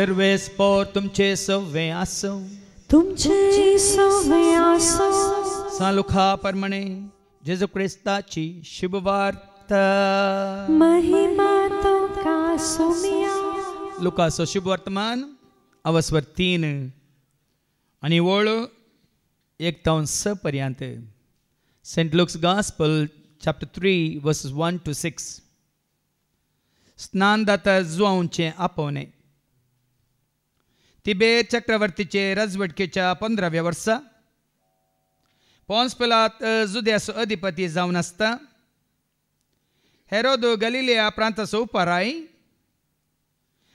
सर्वे spore तुमचे सवे आसो तुमचे सवे आसो सालुखा परमणे जेजू ख्रिस्ताची शुभवार्ता महिमा तुमका सोमिया लुकाचो शुभ वर्तमान अवस्वर 3 आणि वळ 1-6 पर्यंत saint Luke's gospel chapter 3 verses 1 to 6 स्नानदाता जुआंचे आपोवणे तिबेर चक्रवर्तीचे राजवटकेच्या 15व्या वर्सा पोन्स पिलात जुद्याचो अधिपती जावन आसता हेरोद गलिलिया प्रांताचो उपाराय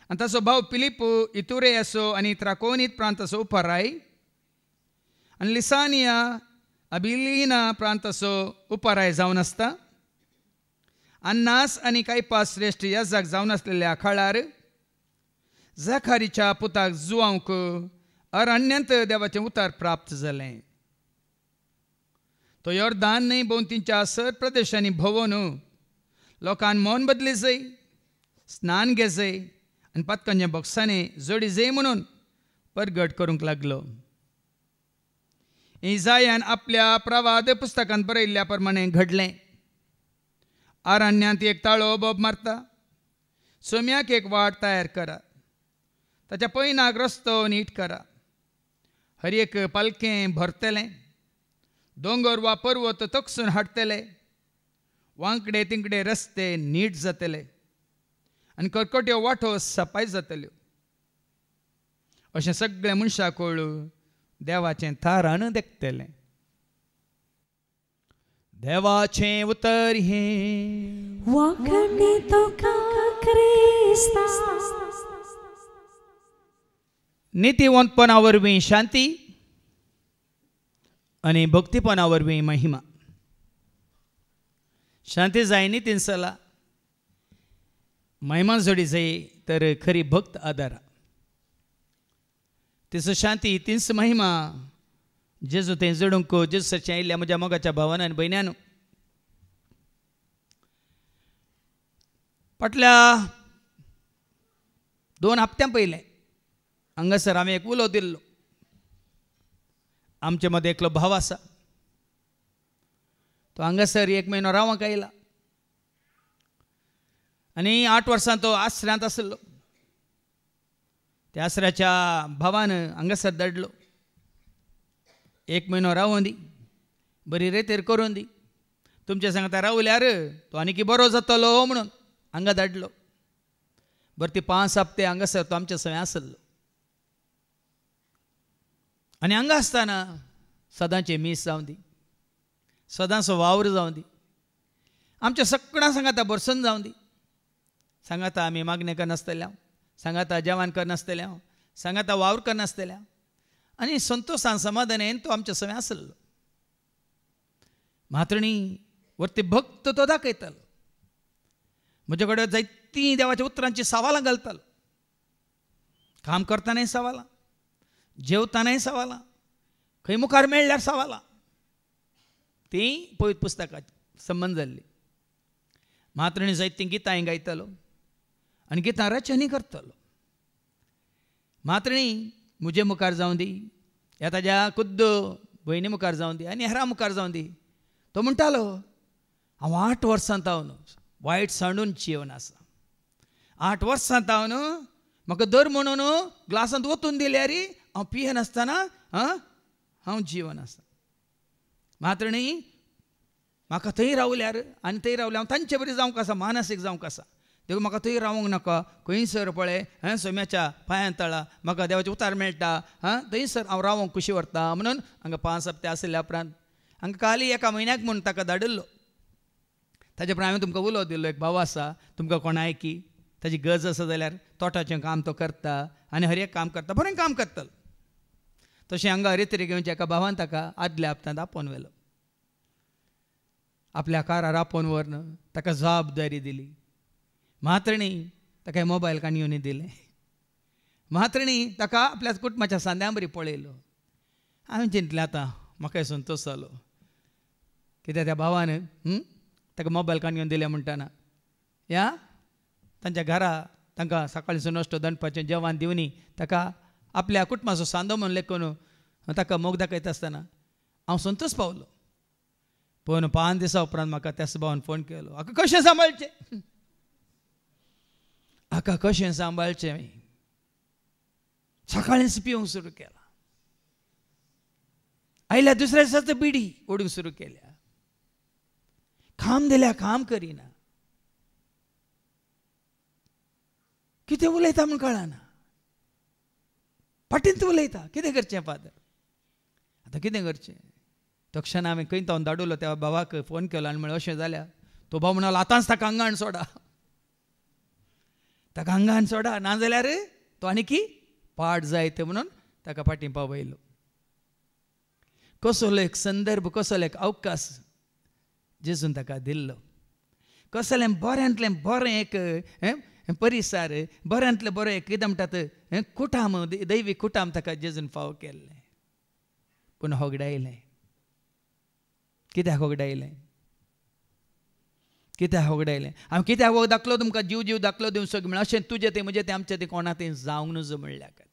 आनी ताचो भाव फिलिप इतुरेयाचो आनी त्राकोनीत प्रांताचो उपाराय आनी लिसानिया अबिलिना प्रांताचो उपाराय जावन आसता अन्नास आनी कायपास श्रेष्ठ याजक जावन आसलेल्या काळार जखारीच्या पुताक जुआंक अरण्यांत देवाचें उतार प्राप्त जालें तो योर्दान न्हंय भोंवतीच्या सर प्रदेशांनी भोंवून लोकांन मौन बदली जाय स्नान घे जाय आनी पदकांच्या बॉक्सांनी जोडी जाय म्हणून परगट करूंक लागलो इजायान आपल्या प्रवाद पुस्तकांत बरयल्ल्या प्रमाणे घडलें अरण्यांत एक ताळो बोब मारता सोम्याक एक वाट तयार करा ताच्या पैनाक रस्तो नीट करा हर एक पालकें भरतलें दोंगर वा पर्वत तकसून हाडटले वांकडे तिंकडे रस्ते नीट जातले आनी कर्कट्यो वाटो सपाय जातल्यो अशें सगळे मनशाक देवाचें थारान देखतलें देवाचें उतर हें वाकणे तुका क्रिस्ता नितीवंतपणा वरवीं शांती आनी भक्तीपणा वरवीं महिमा शांती जाय नितीन सला महिमा जोडी जाय तर खरी भक्त आदारा तिचो शांती तिच महिमा जेजू तें जोडूंक जेजूचे आयिल्ल्या म्हज्या मोगाच्या भावान आनी भयण्यान फाटल्या 2 हप्त्यां पयलें हांगासर हांवें एक उलो दिल्लो आमचे मदें एकलो भाव आसा तो हांगासर 1 म्हयनो रावंक आयला आनी 8 वर्सां तो आसऱ्यांत आसलो त्या आसऱ्याच्या भावान हांगासर धाडलो 1 म्हयनो रावूं दी बरी रेतेर करून दी तुमच्या सांगता रावल्यार तो आनीक बरो जातलो म्हणून हांगा धाडलो बरें ती 5 हप्ते हांगासर तो आमच्या सवय आसलो आनी हांगा आसतना सदांचे मीस जावं दी सदांचो वावर जावं दी आमच्या सगळ्यां सांगाता बरसून जावं दी सांगाता आमी मागणें करनासतल्या सांगाता जेवण करनासतल्या सांगाता वावर करनासतल्या आनी संतोशान समाधानान तो आमच्या सवय आसलो मात्रणी वरती भक्त तो दाखयतालो म्हजे कडेन जायतीं देवाच्या उतरांची सवालां घालतालो काम करतानाय सवालां जेवतानाय सवालां खंय मुखार मेळ्ळ्यार सवालां ती पवित्र पुस्तकाची संबंद जाल्ली मात्रणी जायतीं गितांय गायतालो आनी गितां रचनी करतालो मात्रणी म्हजे मुखार जावं दी ह्या ताज्या खुद्द भयणी मुखार जावं दी आनी हेरां मुखार जावं दी तो म्हणटालो हांव 8 वर्सां तावन वायट सांडून जिवन आसा 8 वर्सां तावन म्हाका दर म्हणून ग्लासांत ओतून दिल्यार हांव पिये नासतना हांव जिवन आसा मात्रणी म्हाका थंय रावल्यार आनी थंय रावल्यार हांव तांचे बरी जावंक आसा मानसीक जावंक आसा देखून म्हाका थंय रावंक नाका खंयसर पळय सोम्याच्या पांयां तळा म्हाका देवाचें उतार मेळटा थंयसर हांव रावंक कुशी व्हरता म्हणून हांगा 5 हप्ते आसल्या उपरांत हांगा काली 1 म्हयन्याक म्हूण ताका धाडिल्लो ताजे उपरांत हांवें तुमकां उलो दिल्लो एक भाव आसा तुमकां कोण आयकी ताजी गरज आसा जाल्यार तोटाचें काम तो करता आनी हर एक काम करता बरें काम करतलो तशें हांगा रेतरी घेवनच्या एका भावान ताका आदल्या हप्त्यांत आपोवन व्हेलो आपल्या कारार आपोवन व्हरून ताका जबाबदारी दिली मात्रणी ताका मोबायल काणयोनी दिले मात्रणी ताका आपल्या कुटुंबाच्या सांद्या बरी पळयलो हांवें चिंतलें आतां म्हाका संतोश जालो कित्याक त्या भावान ताका मोबायल काणयोन दिले म्हणटाना या तांच्या घरा तांकां सकाळचो नाश्तो दनपारचें जेवण दिवनी ताका आपल्या कुटुंबाचो सांदो म्हणून लेखून ताका मोग दाखयत आसतना हांव संतोश पावलो. पूण 5 दिसां उपरांत म्हाका त्याच भावान फोन केलो, हाका कशें सांबाळचें, हाका कशें सांबाळचें. सकाळींच पिवंक सुरू केला, आयल्या दुसऱ्या दिसाचो बिडी ओडूंक सुरू केल्या, काम दिल्या काम करिना, कितें उलयता म्हूण कळना, पाटींत उलयता. कितें करचें फादर, आतां कितें करचें. तो क्षण हांवें खंय तो धाडलो त्या भावाक फोन केलो आनी म्हळें अशें जाल्यार. तो भाव म्हणालो आतांच ताका हांगान सोडा, ताका हांगान सोडा, नाजाल्यार तो आनीकी पाड जायत म्हणून ताका फाटीं पावयलो. कसलो एक संदर्भ, कसलो एक अवकाश जेजून ताका दिल्लो. कसलें बऱ्यांतलें बरें एक परिसर, बऱ्यांतलें बरें एक कितें म्हणटात कुटाम, दैवी कुटाम ताका जेजून फाव केल्लें. पूण होगडायलें. कित्याक होगडायलें, कित्याक होगडायलें. हांव कित्याक वोग दाखलो तुमकां, जीव जीव दाखलो दिवंक सगळें म्हळ्यार अशें तुजें तें म्हजें तें आमचें तें कोणा तें जावंक नजो म्हणल्या खातीर.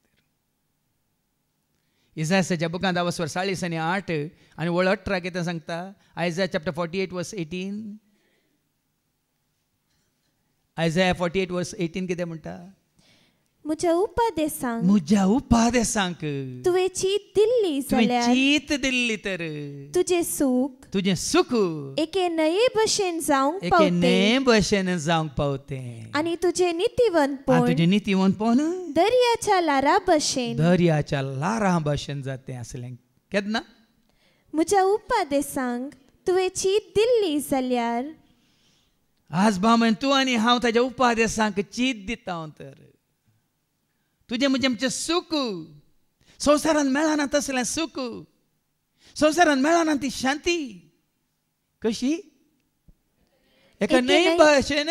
इसायासाच्या बुकांत 40 आनी 8 आनी वळ 18 कितें सांगता. आयझाया चॅप्टर 48 वर्स 18. आयझाया 48 वर्स 18 कितें म्हणटा. म्हज्या उपादेसांक, म्हज्या उपादेसांक तुवें चीत दिल्ली जाल्यार, चीत दिल्ली तर तुजें सूख एके नये भशेन जावंक एके पावते, नये भशेन जावंक पावतें. आनी तुजें नितीवंतपण तुजें नितीवंतपण दर्याच्या लारा भशेन, दर्याच्या लारां भशेन जातें आसलें. केन्ना म्हज्या उपादेसांक तुवें चीत दिल्ली जाल्यार. आज बामण तूं आनी हांव ताच्या उपादेसांक चीत दिता. हांव तर तुजें म्हणजे आमचें सूख, संवसारांत मेळना तसलें सूख, संवसारांत मेळना ती शांती. कशी एका नये भशेन,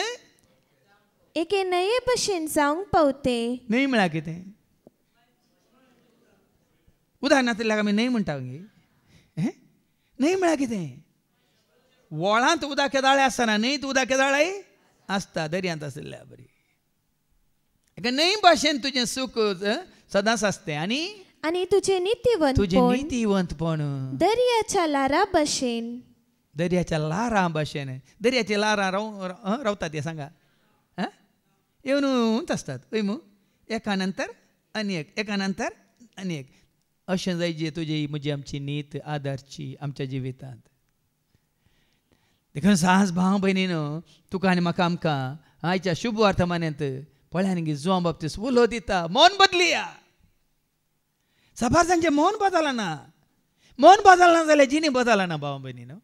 एके नये भशेन जावंक पावते. न्हय म्हळ्यार कितें. उदाहरणांतल्याक आमी न्हय म्हणटा गे. न्हय म्हळ्यार कितें. वळांत उदक केदाळे आसतना न्हंयत उदक केदाळे आसता, दर्यांत आसल्या बरी. एका नये भशेन तुजें सूख सदांच आसतें. आनी तुजें नितीवंतपण दर्याच्या लारा भशेन, दर्याच्या लारां भशेन. दर्याची लारां रावतात ते सांगा. येवन आसतात हय मू, एका नंतर आनी एक, एका नंतर आनी एक. अशें जायची तुजी म्हजी आमची नीत आदारची आमच्या जिवितांत. देखून साहस भाव भयणीनो, तुका आनी म्हाका आमकां आयच्या शुभ वर्तमानांत पळयान गे जुवां बाबतीस उलो दिता. मन बदलिया. साबार तांचें मन बदलना. मन बदलना जाल्यार जिणी बदलना भाव भयणीनो.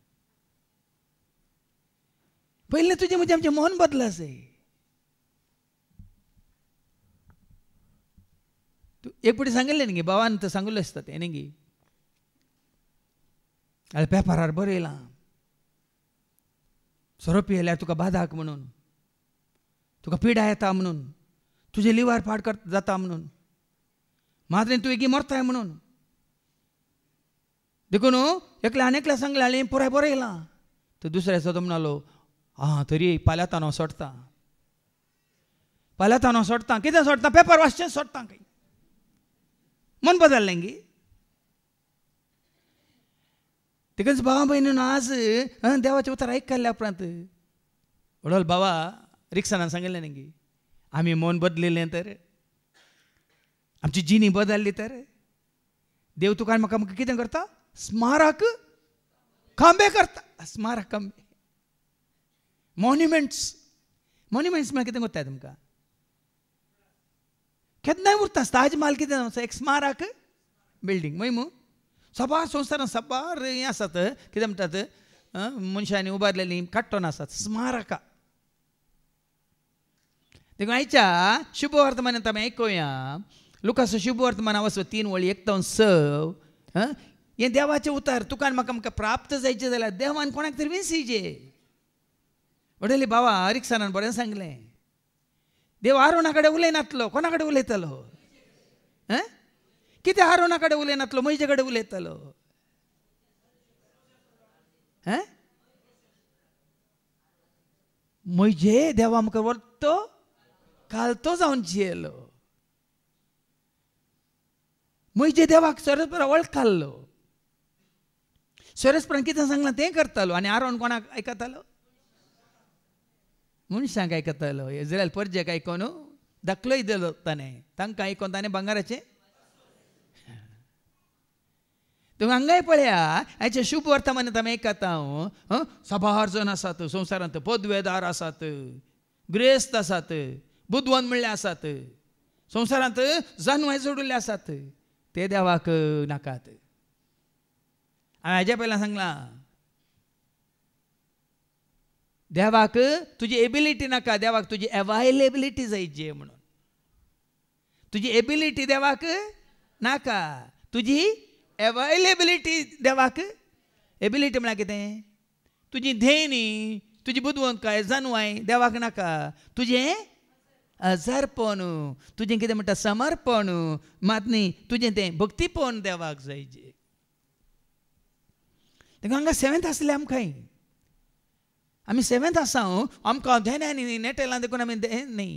पयलें तुजें म्हणजे आमचें मन बदला जाय. एक पुटी सांगिल्लें न्ही गे, भावान तर सांगिल्लें आसता तें न्ही गे. जाल्यार पेपरार बरयलां सोरोपी येयल्यार तुका बादाक म्हणून, तुका पिडा येता म्हणून, तुजे लिवार पाड जाता म्हणून, मात्रेन तूं एगी मरताय म्हणून. देखून एकल्या आनेकल्या सांगलें हांवें पुराय बरयलां. तर दुसऱ्या दिसा तो म्हणलो तरी फाल्यां हांव सोडटां, फाल्यां हांव सोडटां. कितें सोडटां, पेपर वाचचें सोडटां. खंय मन बदललें गे. देखून भावा भयणीन आज देवाचें उतर आयकल्ल्या उपरांत वडोल बाबा रिक्षान सांगिल्लें न्ही गे, आमी मन बदलिल्लें तर, आमची जिणी बदलली तर देव तुका आनी म्हाका कितें करता, स्मारक खांबे करता. स्मारक खांबे, मॉन्युमेंट्स. मॉन्युमेंट्स म्हळ्यार कितें करता तुमकां, केन्नाय उरता. ताज महाल कितें एक स्मारक बिल्डींग मय मू. सबार संवसारांत सबार हें आसात, कितें म्हणटात मनशांनी उबारलेलीं काडटोन आसात स्मारकां. देखून आयच्या शुभ वर्तमानांत आमी आयकुया लुकाचो शुभ वर्तमान 3:1-6. हें देवाचें उतर. तुका आनी म्हाका प्राप्त जायचें जाल्यार देवान कोणाक तरी विंसिजे. वडले बाबा रिक्षानान बरें सांगलें, देव आरोना कडेन उलयनातलो. कोणा कडेन उलयतलो. कितें आरोना कडेन उलयनातलो, म्हजे कडेन उलयतलो. म्हजे देवा आमकां व्हरतो कालतो जावन जियेलो. म्हणजे देवाक सरस्परा वळखलो. सरस्परान कितें सांगलां तें करतालो आनी आरोन कोणाक आयकतालो? मनशांक आयकतालो. इज्रायल परजेक आयकोन दाखलोय दिलो ताणें. तांकां आयकोन ताणें भांगाराचें. तुम्ही हांगाय पळया, हाचे शुभ वर्तमान आमी आयकता. सभार जण आसात संवसारांत, पदवेदार आसात, ग्रेस्त आसात, बुद्धवन म्हणले आसात, संवसारांत जानवाय जोडिल्ले आसात, ते देवाक नाकात. हांवें हाज्या पयलीं सांगलां, देवाक तुजी एबिलिटी नाका, देवाक तुजी अवायलेबिलिटी जायची म्हणून. तुजी एबिलिटी देवाक नाका, तुजी अवायलेबिलिटी देवाक. एबिलिटी म्हळ्यार कितें? तुजी धेनी, तुजी बुदवंकाय जानवाय देवाक नाका. तुजें अजारपण, तुजें कितें म्हणटा समर्पण, मात न्ही तुजें तें भक्तीपण देवाक जायचें. देखून हांगा सेवेंत आसले आमकांय. आमी सेवेंत आसा, आमकां धेन्यांनी नेटेलां देखून आमी न्ही.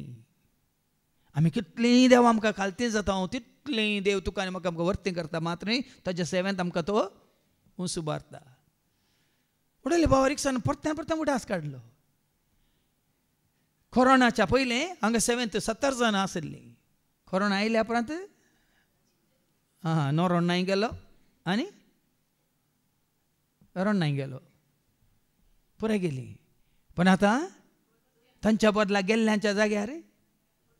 आमी कितलीं देव आमकां खालती जाता, तितलीं देव तुका आनी म्हाका आमकां वर्ती करता. मात्र न्ही ताच्या सेवेंत आमकां तो उंच उबारता. उडयले बाबा रिक्षान परतें उडास काडलो. कोरोनाच्या पयलें हांगा सेवेंत 70 जाणां आसलीं. कोरोना आयल्या उपरांत नोरोन नाय गेलो आनी अरोन नाय गेलो, पुराय गेली. पण आतां तांच्या बदला गेल्ल्यांच्या जाग्यार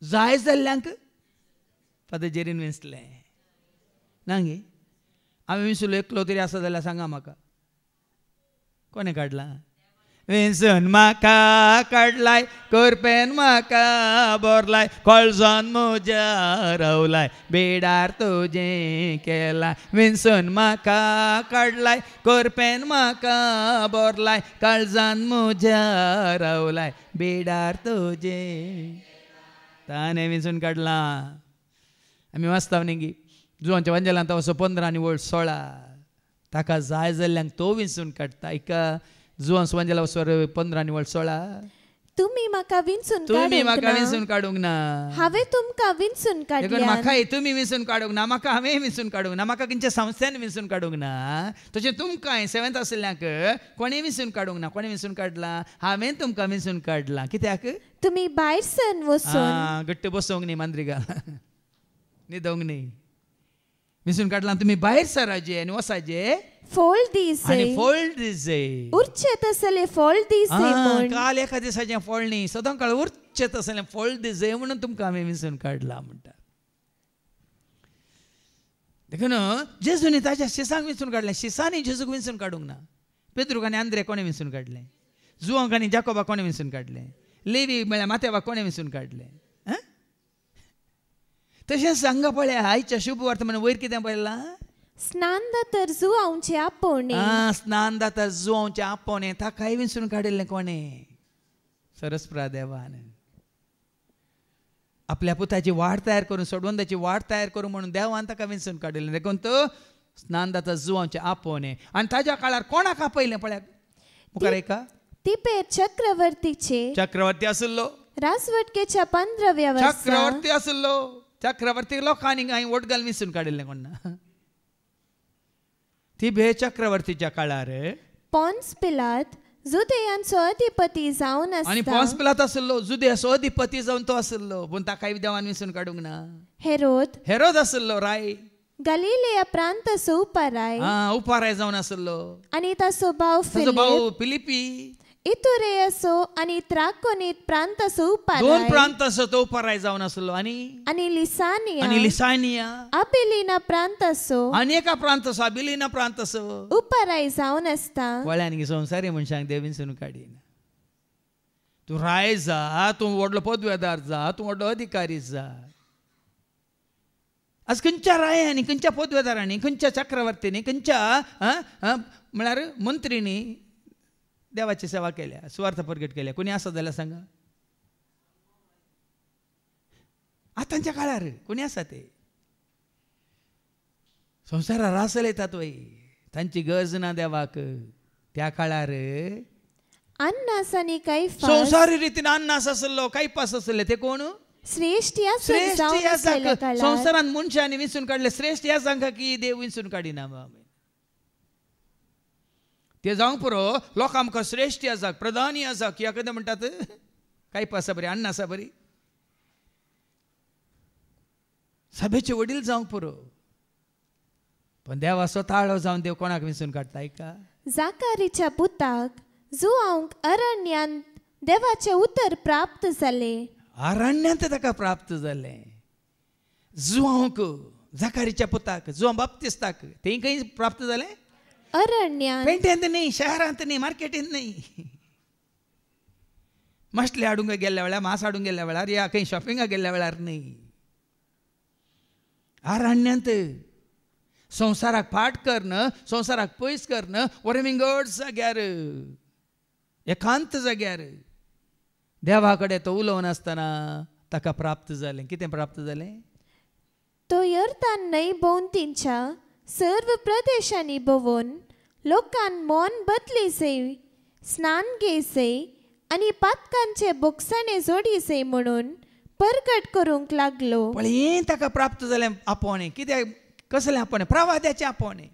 जाय जाल्ल्यांक पदजेरीन विंचलें. ना गे, हांवें विंचलो एकलो तरी आसा जाल्यार सांगा म्हाका, कोणें काडला? विंचून म्हाका काडलाय, करपेन म्हाका बोरलाय, कळजान म्हज्या रावलाय, बेडार तुजें केलाय. विंचून म्हाका काडलाय, करपेन म्हाका बोरलाय, काळजान म्हज्या रावलाय, बेडार तुजें. ताणें विंचून काडला. आमी वाचता न्ही जुवांच्या वंजलांत वचो 15 आनी वयर 16. ताका जाय जाल्ल्यांक तो विंचून काडटा. एका जुवांस वंजला वचोर 15 आनी वयर 16. तुम्ही म्हाका विंचून काडूंक ना, हांवें तुमकां विंचून काडल्यान. म्हाकाय तुमी विंचून काडूंक ना, म्हाका हांवें विंचून काडूंक ना, म्हाका खंयच्या संस्थेन विंचून काडूंक ना. तशें तुमकांय सेवेंत आसल्ल्यांक कोणें विंचून काडूंक ना. कोणें विंचून काडला? हांवें तुमकां विंचून काडलां. कित्याक? तुम्ही भायर सर वचून गट्ट बसोंक न्ही, मांद्रिगा न्हिदोंक न्ही. विंचून काडलां तुमी भायर सराचे आनी वसाचे फोल दीस आनी फोल दीस उरचेत असले फोल दीस काल एका दिसाचें फळ न्ही, सदां काळ उरचेत असलें फळ दीस म्हणून तुमकां हांवें विंचून काडलां म्हणटा. देखून जेजूनी ताच्या शिसांक विंचून काडलें. शिसांनी जेजूक विंचून काडूंक ना. पेद्रूक आनी आंद्रे कोणें विंचून काडलें? जुवांक आनी जाकोबाक कोणें विंचून काडलें? लेवी म्हळ्यार मातेवाक कोणें विंचून काडलें? तशेंच सांगा पळया, आयच्या शुभ वर्तमान वयर कितें पळयलां? स्नान दातर जुवांचे आपोवणे. स्नान दातर जुवांचे आपोवणे. ताकाय विंचून काडिल्लें कोणें? सरस्वरा देवान. आपल्या पुताची वाड तयार करून, सोडवंदाची वाड तयार करूं म्हणून देवान ताका विंचून काडिल्लें. देखून तो स्नान दातर जुवांचे आपोवणे. आनी ताच्या काळार कोणाक आपयलें पळया मुखार एका? तिपेर चक्रवर्तीचे. चक्रवर्ती आसलो. राजवटकेच्या 15व्या वर्सा चक्रवर्ती आसलो. चक्रवर्ती लोकांनी हांवें वोट घालून विंचून काडिल्लें कोण ना. ती भे चक्रवर्तीच्या काळार पोन्स पिलात जुदेयांचो अधिपती जावन आसता. आनी पोन्स पिलात आसलो, जुदेयाचो अधिपती जावन तो आसलो. पूण ताकाय देवान विंचून काडूंक ना. हेरोद आसलो राय. गलिलेया प्रांताचो उपाराय. उपाराय जावन आसलो. आनी ताचो भाव फिलिपी. इतुरेयाचो आनी त्राकोनीत प्रांताचो उपाराय. 2 प्रांताचो तो उपाराय जावन आसलो. आनी लिसानिया अबिलिना प्रांताचो आनी एका प्रांताचो अबिलिना प्रांताचो उपाराय जावन आसता. वळ्यान संवसारी मनशांक देव विंचून काडिना. तूं राय जा, तूं व्हडलो पदवेदार जा, तूं व्हडलो अधिकारी जा. आज खंयच्या रायांनी, खंयच्या पदवेदारांनी, खंयच्या चक्रवर्तींनी, खंयच्या म्हळ्यार मंत्रीनी देवाची सेवा केल्या, स्वार्थ प्रगट केल्या. कोणी आसा जाल्यार सांगा. आतांच्या काळार कोणी आसा? ते संवसारार आसलेतात वय, तांची गरज ना देवाक. त्या काळार अन्नास आनी कैफास संवसारी रितीन अन्नास आसलो, कैफास आसले. ते कोण? श्रेष्ठ या श्रेष्ठ जावन ह्या असलेल्या जाका काळात संवसारान मनशांनी विंचून काढले, श्रेष्ठ ह्या जांका की देव विंचून काडिना. ते जावंक पुरो लोक आमकां श्रेष्ठ आसा, प्रधानी आसा, कित्याक कितें म्हणटात, कांय आसा बरी, अन्न आसा बरी, सभेचे वडील जावंक पुरो. पण देवा स्वताळो जावन देव कोणाक विंचून काडटा ऐका. जाकारीच्या पुताक जुआंक अरण्यान देवाचे उतर प्राप्त जाले. अरण्यांत ताका प्राप्त जालें. जुआंक जाकारीच्या पुताक, जुआं बाप्तिस्ताक तें खंय प्राप्त जालें? अरण्यान. पेंट्यांत न्ही, शहरांत न्ही, मार्केटींत न्ही. मसले हाडूंक गेल्ल्या वेळार, मांस हाडूंक गेल्ल्या वेळार, या खंय शॉपिंगाक गेल्ल्या वेळार न्ही. अरण्यांत संवसाराक फाट करन, संवसाराक पयस करन, वरविंगड जाग्यार, एकांत जाग्यार देवा कडेन तो उलोवन आसतना ताका प्राप्त जालें. कितें प्राप्त जालें? तो यर्दान न्हंय भोंवतीच्या सर्व प्रदेशांनी भोंवून लोकांन मन बदलीसे, स्नान घेयसे आनी पातकांचे बोगसाणे जोडीसे म्हणून परगट करूंक लागलो. पण हें ताका प्राप्त जालें आपोवणें. कित्याक? कसलें आपोवणें? प्रवाद्याचें आपोवणें.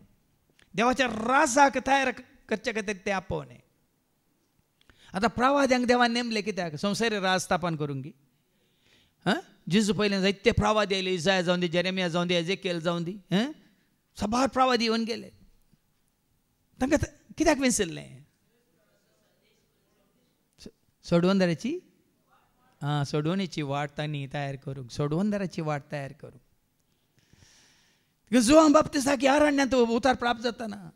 देवाच्या राजाक तयार करचे खातीर तें आपोवणें. आतां प्रवाद्यांक देवान नेमलें कित्याक? संवसारी राज स्थापन करूंक. जेजू पयलें जायते प्रवादी आयले, इसाया जावं दी, जेरेमिया जावं दी, एजेकिएल जावं दी, सबार प्रवादी येवन गेले. तांकां कित्याक विसरलें? सोडवंदराची सोडवणेची वाट तांणी तयार करूंक, सोडवंदराची वाट तयार करूंक. जुआं बाप्तिस्ताक अरण्यांत उतार प्राप्त जातना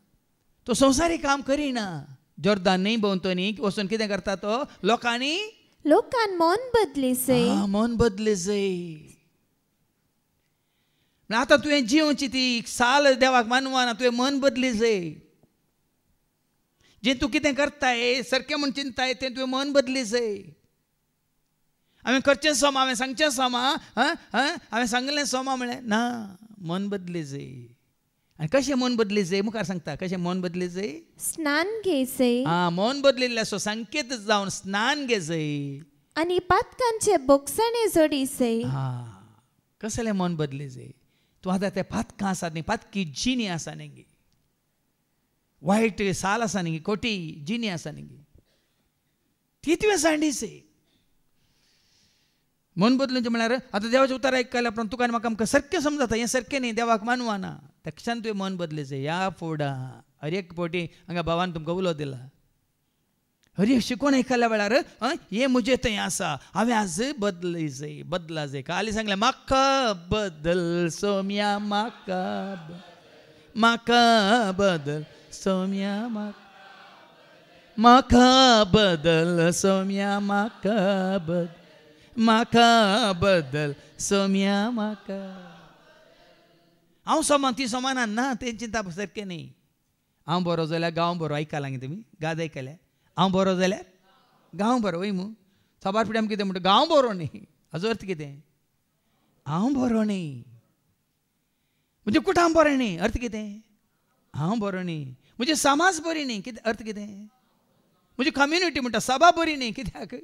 तो संवसारी काम करिना. जोर्दान न्हंय भोंवतणी वचून कितें करता तो? लोकांन मन बदलीसे. मन बदलीसे. आतां तुवें जिवची ती साल देवाक मानवाना, तुवें मन बदलीसे. जें तूं कितें करताय, सारकें म्हूण चिंताय, तें तुवें मन बदलीसे. हांवें करचें सोमा, हांवें सांगचें सोमा, हांवें सांगलें सोमा म्हळें ना, मन बदलीसे. आनी कशें मन बदलीसे? मुखार सांगता कशें मन बदलीसे. स्नान घेयसे. मन बदलिल्ल्याचो संकेत जावन स्नान घेयसे आनी पातकांचे बोगसाणे जोडीसे. कसलें मन बदलीसे? तूं आतां तें पातकां आसात न्ही, पातकी जिनी आसा न्ही, वायट साल आसा न्ही, खोटी जिनी आसा न्ही, ती तुवें सांडीसे. मन बदलूंचें म्हळ्यार आतां देवाचें उतर आयकल्या उपरांत तुका आनी म्हाका आमकां सारकें समजता हें सारकें न्ही, देवाक मानवाना. तक्षण तुवें मन बदलीचें. ह्या फुडां हर एक फावटी हांगा भावान तुमकां उलो दिला. हर एक शिकवण आयकल्या वेळार हें म्हजें थंय आसा, हांवें आज बदलीचें, बदला जाय. काली सांगलें म्हाका बदल सोम्या, म्हाका बदल सोम्या, म्हाका बदल सोम्या, म्हाका बदल सोम्या, म्हाका. हांव सोमान ती सोमाना ना, तें चिंता सारकें न्ही. हांव बरो जाल्यार गांव बरो. आयकलां न्ही तुमी? गाद आयकल्या? हांव बरो जाल्यार गांव बरो. वय मू सबार फुडें आमी कितें म्हणटा? गांव बरो न्ही. हाजो अर्थ कितें? हांव बरो न्ही म्हणजे कुठं हांव बरें न्ही. अर्थ कितें? हांव बरो न्ही म्हणजे समाज बरी न्ही. कितें अर्थ कितें? म्हणजे कम्युनिटी म्हणटा सभा बरी न्ही. कित्याक?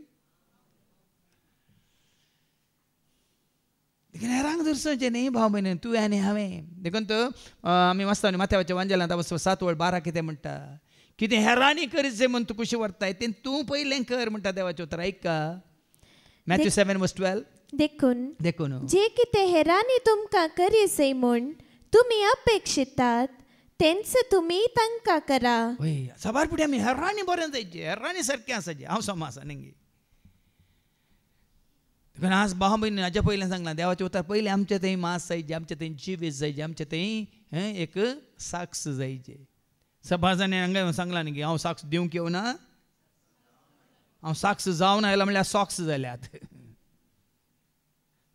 देखून हेरांक दुरसोचें न्ही भाव भयण, तुवें आनी हांवें. देखून तो आमी वाचता न्ही माथ्यावाच्या वांजेलांत 7:12 कितें म्हणटा? कितें हेरांनी करीत म्हूण तूं कुशी व्हरताय तें तूं पयलें कर म्हणटा देवाचें उतर. ऐका मॅथ्यू 7:12. देखून जे कितें हेरांनी तुमकां करीसे म्हूण तुमी अपेक्षितात तेंच तुमी तांकां करा. वय सबार फुडें आमी हेरांनी बरें जायचें, हेरांनी सारकें आसाचें. हांव सोमा आसा न्ही. देखून आज भाव भयण हाच्या पयलें सांगलां देवाचें उतर पयलें आमचे थंय मास जायचे, आमचे थंय जिवीस जायचे, आमचे थंय एक साक्ष जायचे. सभाजांनी हांगा सांगलां न्ही की हांव साक्ष दिवंक येवना, हांव साक्ष जावन आयला म्हणल्यार सॉक्स जाल्यात.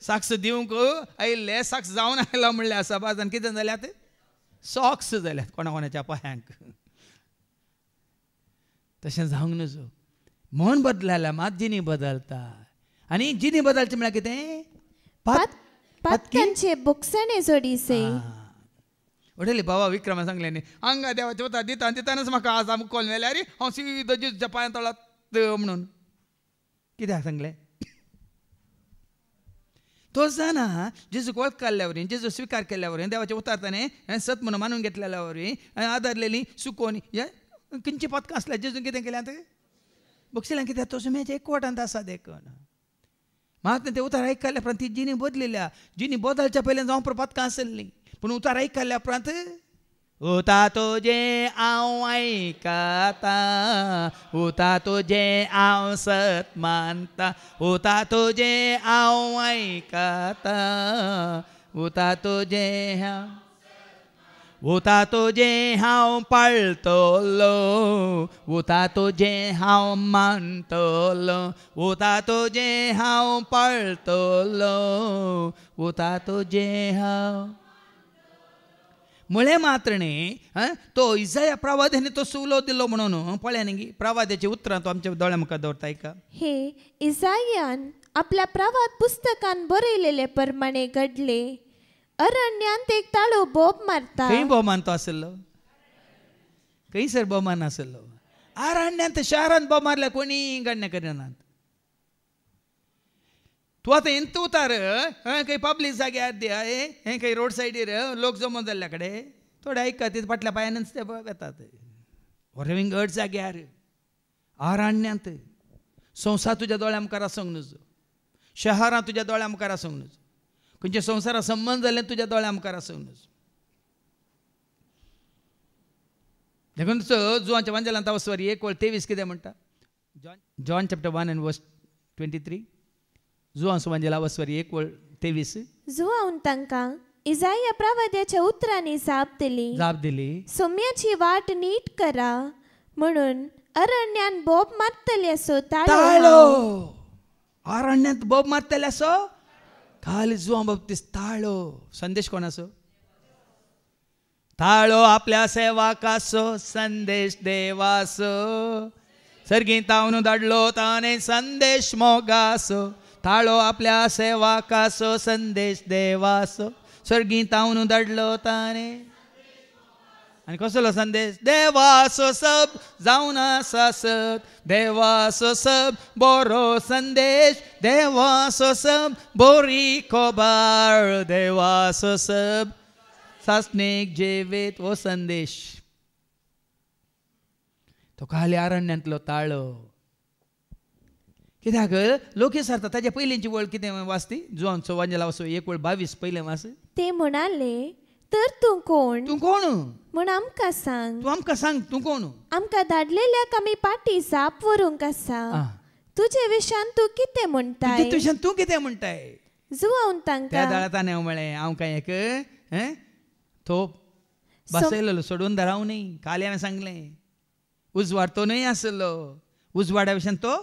साक्ष दिवंक आयिल्ले साक्ष जावन आयला म्हणल्यार सभाजान कितें जाल्यात? सॉक्स जाल्यात कोणाच्या पांयांक. तशें जावंक नजो. मन बदलायला मात जिनी बदलता. आनी जिनी बदलचें म्हळ्यार कितें? पातकांचे बोगसाणे जोडीसे. उडयली बाबा विक्रमान सांगलें न्ही हांगा देवाचें वता दितानच म्हाका आज मुक्कोल मेल्या रे हांव सीदो जेजूच्या पांयां तळात म्हणून. कित्याक सांगलें? तोच जाणा जेजूक वळख काडल्यावर जेजू स्वीकार केल्यावर देवाचे उतार ताणें सत म्हणून मानून घेतलेल्यावर आदारलेली सुकोवन खंयची पथकां आसल्या जेजून कितें केलें आतां बक्षिलां कित्याक तो सुम्याच्या एकवटांत आसा देखून म्हाका ते उतार आयकल्या उपरांत ती जिणी बदलिल्या जिणी बदलच्या पयलीं जावं पथकां आसली पूण उतार आयकल्या उपरांत उता तुजें हांव आयकता उता तुजें हांव सत मानता उता तुजें हांव आयकता उता तुजें हांव उता तुजें हांव पाळटलो उता तुजें हांव मानतलो उता तुजें हांव पाळटलो उता तुजें हांव म्हळें मात्र न्ही तो इसाया प्रवाद्याने तो सुलो दिलो म्हणून पळया न्ही प्रवाद्याची उतरां तो आमच्या दोळ्या मुखार दवरता का हे इसायान आपल्या प्रवाद पुस्तकान बरयलेले प्रमाणे घडले अरण्यांत एक ताळो बोब मारता खंय भोवमान तो आसलो खंयसर भोवमान आसलो अरण्यांत शहरांत बोब मारल्या कोणी गण्य करिनात तूं आतां इंत उतार खंय पब्लीक जाग्यार हें खंय रोड सायडीर लोक जमो जाल्ल्या कडेन थोडे आयकता ते फाटल्या पांयानच ते येतात रिंग घट जाग्यार अरण्यांत संवसार तुज्या दोळ्या मुखार आसूंक नजो शहरां तुज्या दोळ्या मुखार आसूंक नजो खंयचे संवसारा संबंद जाल्ले तुज्या दोळ्या मुखार आसूंक नजो देखून जुवांच्या वांजेलांत वसवारी 1:23 कितें म्हणटा जॉन चॅप्टर 1:23 जुवां सुवांजेला वसवारी 1:23 जुवान तांकां इसाया प्रवाद्याच्या उतरांनी जाप दिली सोम्याची वाट नीट करा म्हणून अरण्यान बोब मारतल्यासो ताळो अरण्यांत बोब मारतल्यासो खाली जुवां बाबतीस्त ताळो संदेश कोणाचो ताळो आपल्या सेवाकाचो संदेश देवाचो सर्गीतावन धाडलो ताणें संदेश मोगाचो ताळो आपल्या सेवाकाचो संदेश देवाचो सर्गीतावन धाडलो ताणें आनी कसलो संदेश देवाचो सब जावन आसा सत देवाचो सब बरो संदेश देवाचो सब बरी खबर देवाचो सब सासणेक जेवेत हो संदेश तो खाली अरण्यांतलो ताळो कित्याक लोक विचारता ताच्या पयलींची वळ कितें वाचती जुवांचो वांजेला वचो 1:22 पयलें वाच ते म्हणाले तर तूं कोण म्हण आमकां सांग तूं आमकां सांग तूं कोण आमकां धाडलेल्याक आमी पाटी जाप व्हरूंक आसा तुजे विशयान तूं कितें म्हणटाय तुजे विशयान तूं कितें म्हणटाय जुवान तांकां त्या दाळा ताणें म्हळें हांव काय एक तो बसयलो सोडून रावं न्ही काल हांवें सांगलें उजवाड तो न्हय आसलो उजवाडा विशयान तो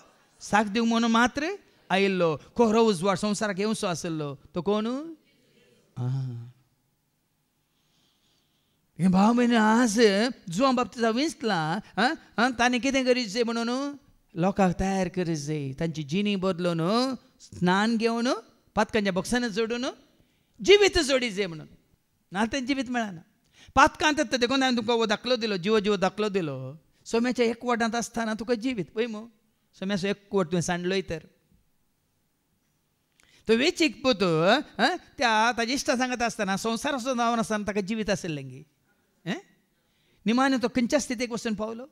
साख दिवंक म्हणून मात्र आयिल्लो खरो उजवाड संवसाराक येवचो आसलो तो कोण हे भाव भयणी आज जुवां बाबतीचा विंचला ताणें कितें करीत म्हणून लोकांक तयार करीत जाय तांची जिणी बदलून स्नान घेवन पातकांच्या बॉक्सान जोडून जिवीत जोडी जाय म्हणून ना तें जिवीत मेळना पातकांत देखून हांवें तुका दाखलो दिलो जिवो दाखलो दिलो सोम्याच्या एकवटांत आसतना तुका जिवीत पळय मो सोम्याचो एकवट तुवें सांडलोय तर तो वेचीक पोत त्या ताच्या इश्टा सांगत आसतना संवसाराचो जावन आसतना ताका जिवीत आसलें गे निमाणे तो खंयच्या स्थितीक वचून पावलो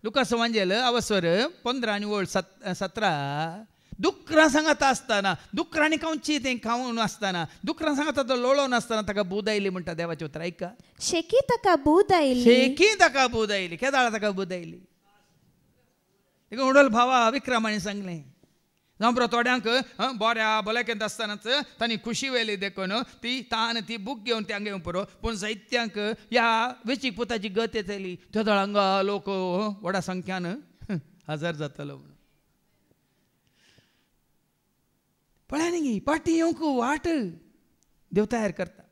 लुकास वांजेल अवसर 15 आनी 17 दुकरां सांगत आसतना दुकरांनी खावची तें खावन आसतना दुकरां सांगता तो लोळोवन आसतना ताका बूद आयली म्हणटा देवाचें उतर ऐका शेकी ताका बूद आयली केदाळ ताका बूद आयली देखून उडल भावा विक्रमाणी सांगलें जावं थोड्यांक बऱ्या भलायकेंत आसतनाच तांणी खुशी वेली देखून ती बूक घेवन त्या घेवन पुरो पूण जायत्यांक ह्या वेचीक पुताची गत येतली त्या दळांगा लोक व्हडा संख्यान हजर जातलो म्हणून पळय न्ही पाटी येवंक वाट देव तयार करता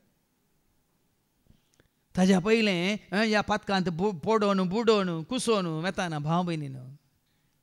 ताज्या पयलें ह्या पातकांत पडोवन बुडोवन कुसोवन वेताना भाव भयणीन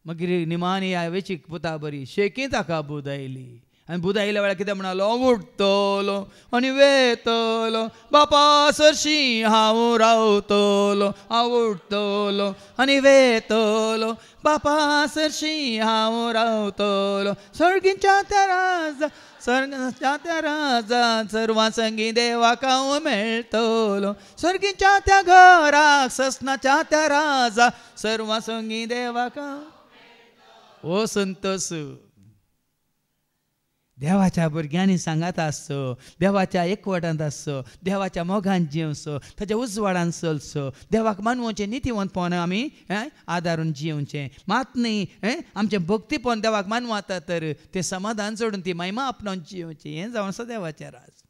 मागीर निमाणी ह्या वेचीक पुता बरी शेकी ताका बूद आयली आनी बुधा येयल्या वेळार कितें म्हणलो, उठतलो आनी वेतलो, बापा सरशी हांव रावतलो, हांव उठतलो आनी वेतलो, बापा सरशी हांव रावतलो, सर्गीच्या त्या राजा, सर्गाच्या त्या राजा, सर्वांसंगी देवाक हांव मेळटलो, सर्गीच्या त्या घराक, ससनाच्या त्या राजा, सर्वांसंगी देवाक ओ संतोष. देवाच्या भुरग्यांनी सांगात आसचो, देवाच्या एकवटांत आसचो, देवाच्या मोगान जिवचो, ताच्या उजवाडान चलचो, देवाक मानवचें नितीवंतपण आमी आदारून जिवचें. मात न्ही आमचें भक्तीपण देवाक मानवता तर तें समाधान सोडून ती महिमा आपणावन जिवचें, हें जावन आसा देवाचें राज.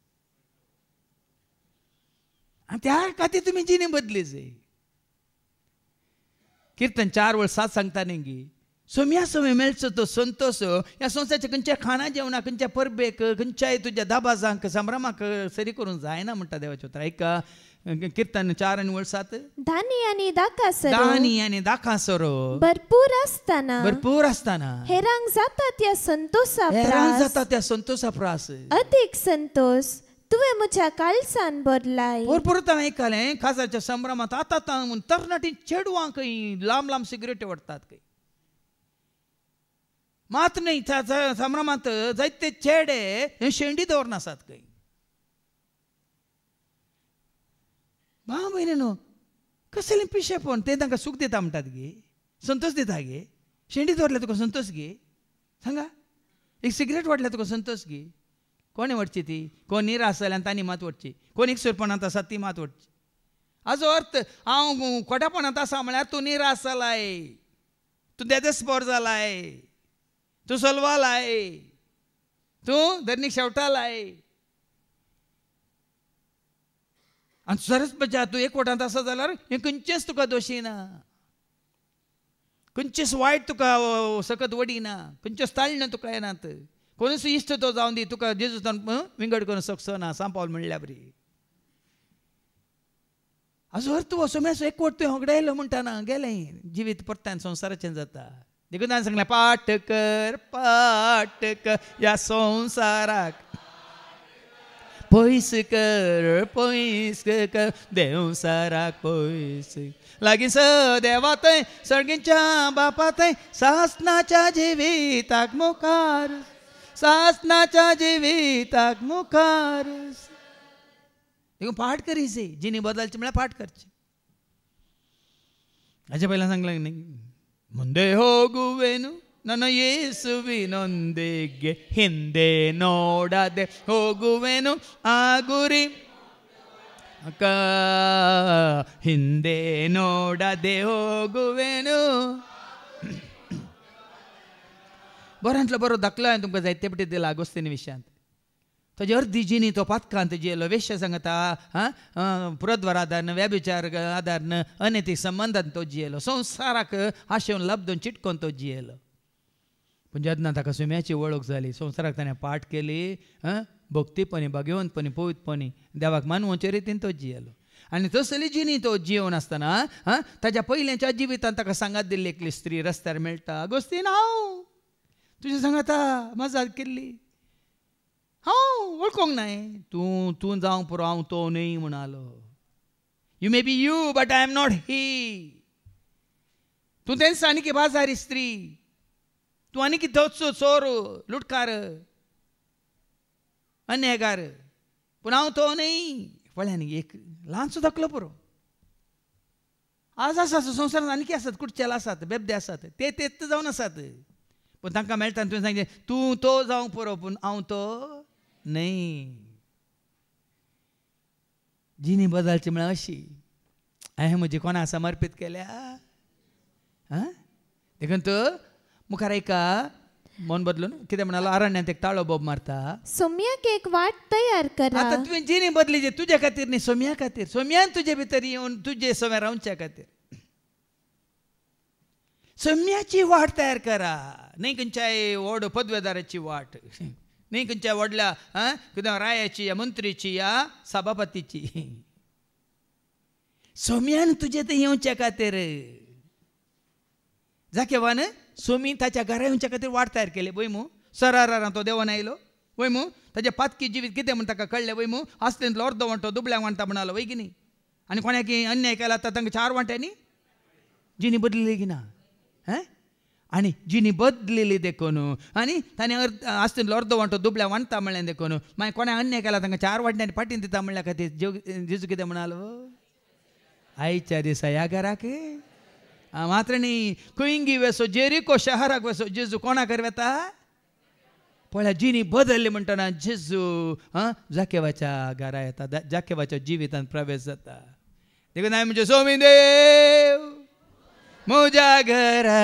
आनी त्या खातीर तुमी जिणे बदली जाय. किर्तन 4:7 सांगता न्ही गी, सोम्या सोम्या मेळचो तो संतोष ह्या संवसाराच्या खंयच्या खाणा जेवणाक, खंयच्या परबेक, खंयच्याय तुज्या दाबाजांक संभ्रमाक सरी करूंक जायना म्हणटा देवाचे उतर. ऐका किर्तन 4:7. धान्य आनी दाखासरो, दानी आनी दाखासरो भरपूर आसताना, भरपूर आसताना हेरांक जाता त्या संतोषा हेरांक प्रास, जाता त्या संतोषा प्रास. अदीक संतोष तुवें म्हज्या काळसान भरलाय. भरपूर ऐकलें खासाच्या संभ्रमात आतां तरणाटी चेडवां खंय लांब लांब सिगरेटी ओडटात खंय. मात न्ही संभ्रमात जायते चेडे शेंडी दवरनासात खंय. भाव भयणीनो, कसलें पिशेपण तें तांकां सूख दिता म्हणटात गे, संतोष दिता गे. शेंडी दवरल्या तुका संतोष गे, सांगा. एक सिगरेट वाडल्या तुका संतोष गे. कोणें वडची ती? कोण निराश जाल्यान तांणी मात वडची, कोण एकसुरपणांत आसा ती मात वडची. हाजो अर्थ हांव खोटेपणांत आसा म्हळ्यार तूं निराश जालाय, तूं देदेस्पर जालाय, तूं सलवालाय, तूं धरणीक शेवटालाय. आनी सरस बजा तूं एकवटांत आसा जाल्यार हें खंयचेंच तुका दोशी ना, खंयचेच वायट तुका सकत वडिना, खंयच्योच ताळण्यो तुका येनात. कोणूच इश्ट तो जावन दी तुका जेजूसान विंगड करूंक शकचो ना. सांपावल म्हणल्या बरी. हाजो अर्थ हो सोम्याचो एकवट तुवें होगडायलो म्हणटाना गेलें जिवीत परत्यान संवसाराचें जाता. देखून हांवें सांगलें पाट कर ह्या संवसाराक, पयस कर देवसाराक पयस लागीं स देवा थंय, सर्गीच्या बापा थंय, सासनाच्या जिविताक मुखार, सासनाच्या जिविताक मुखार. देखून पाठ करीचे, जिणी बदलचे म्हळ्यार पाठ करचे. हाच्या पयलीं सांगलें न्ही, ಮುಂದೆ ಹೋಗುವೆನು ನನ್ನ ಯೇಸುವಿನೊಂದಿಗೆ, ಹಿಂದೆ ನೋಡದೆ ಹೋಗುವೆನು ಆ ಗುರಿ, ಹಿಂದೆ ನೋಡದೆ ಹೋಗುವೆನು. बऱ्यांतलो बरो दाखलो हांवें तुमकां जायते पटी दिला अगोस्तीनी विशयांत. ताजे अर्दी जिणी तो पातकांत जियेलो, वेश्य सांगता पुरद्वार आदारन, व्याभिचार आदारन, अनैतीक संबंधान तो जियेलो, संवसाराक आशेवन लब्धून चिटकोवन तो जियेलो. पूण जेन्ना ताका सुम्याची वळख जाली, संवसाराक ताणें पाठ केली, भक्तीपणी, भाग्यवंतपणी, पवित्रपणी देवाक मानवचे रितीन तो जियेलो. आनी तसली जिणी तो जियोन आसतना ताच्या पयलींच्या जिवितांत ताका सांगात दिल्ली एकली स्त्री रस्त्यार मेळटा, अगोस्तीन हांव तुजे सांगाता मजात केल्ली, हांव वळखोंक नाय, तूं जावंक पुरो, हांव तो न्हय म्हणालो. You may be you but I am not ही. तूं तेंच आनी बाजारी स्त्री, तूं आनी तोच चोर, लुटकार, अन्यायकार, पूण हांव तो न्हय. पळय एक ल्हानसो दाखलो पुरो. आज आसा संवसारांत आनी आसात, कुडचेल आसात, बेबदे आसात, ते जावन आसात. पूण तांकां मेळटा तुवें सांगलें तूं तो जावंक पुरो, पूण हांव तो न्हय. जिणी बदलची म्हळ्यार अशी, हांवें म्हजी कोणा समर्पीत केल्या. देखून तूं मुखार ऐका, मन बदलून कितें म्हणालो, अरण्यांत एक ताळो बोब मारता, सोम्याक एक वाट तयार करा. आतां तुवें जिणी बदली जे तुज्या खातीर न्ही, सोम्या खातीर. सोम्यान तुजे भितर येवन तुजे सोम्या रावच्या खातीर सोम्याची वाट तयार करा. न्ही खंयच्याय व्हड पदवेदाराची वाट, न्ही खंयच्या व्हडल्या कितें रायाची या मंत्रीची या सभापतीची. सोम्यान तुजे थंय येवच्या खातीर जाकेवान सोमी ताच्या घरा येवच्या खातीर वाट तयार केली. पळय मू सरारा तो देवान आयलो, वय मू ताजे पातकी जिवीत कितें म्हण ताका कळ्ळें वय मू आसलेंतलो अर्दो वांटो दुबळ्यांक वांटता म्हणालो वय की न्ही आनी कोणाक अन्याय केला तर तांकां 4 वांट्यांनी जिणी बदलली की ना हां आनी जिणी बदलेली देखून आनी ताणें आसलेंतलो अर्दो वांटो दुबळ्यांक वांटता म्हणलें देखून मागीर कोणा अन्याय केला तांकां 4 वांट्यांनी पाटीन दिता म्हणल्या खातीर जेजू कितें म्हणालो आयच्या दिसा ह्या घराक मात्र न्ही कुयंगी वेसो जेरिको शहराक वेसो जेजू कोणाक वेता पळय जिणी बदलली म्हणटना जेजू जाकेवाच्या घरा येता जाकेवाच्या जिवितांत प्रवेश जाता देखून हांवें म्हणजे स्वामी देव म्हज्या घरा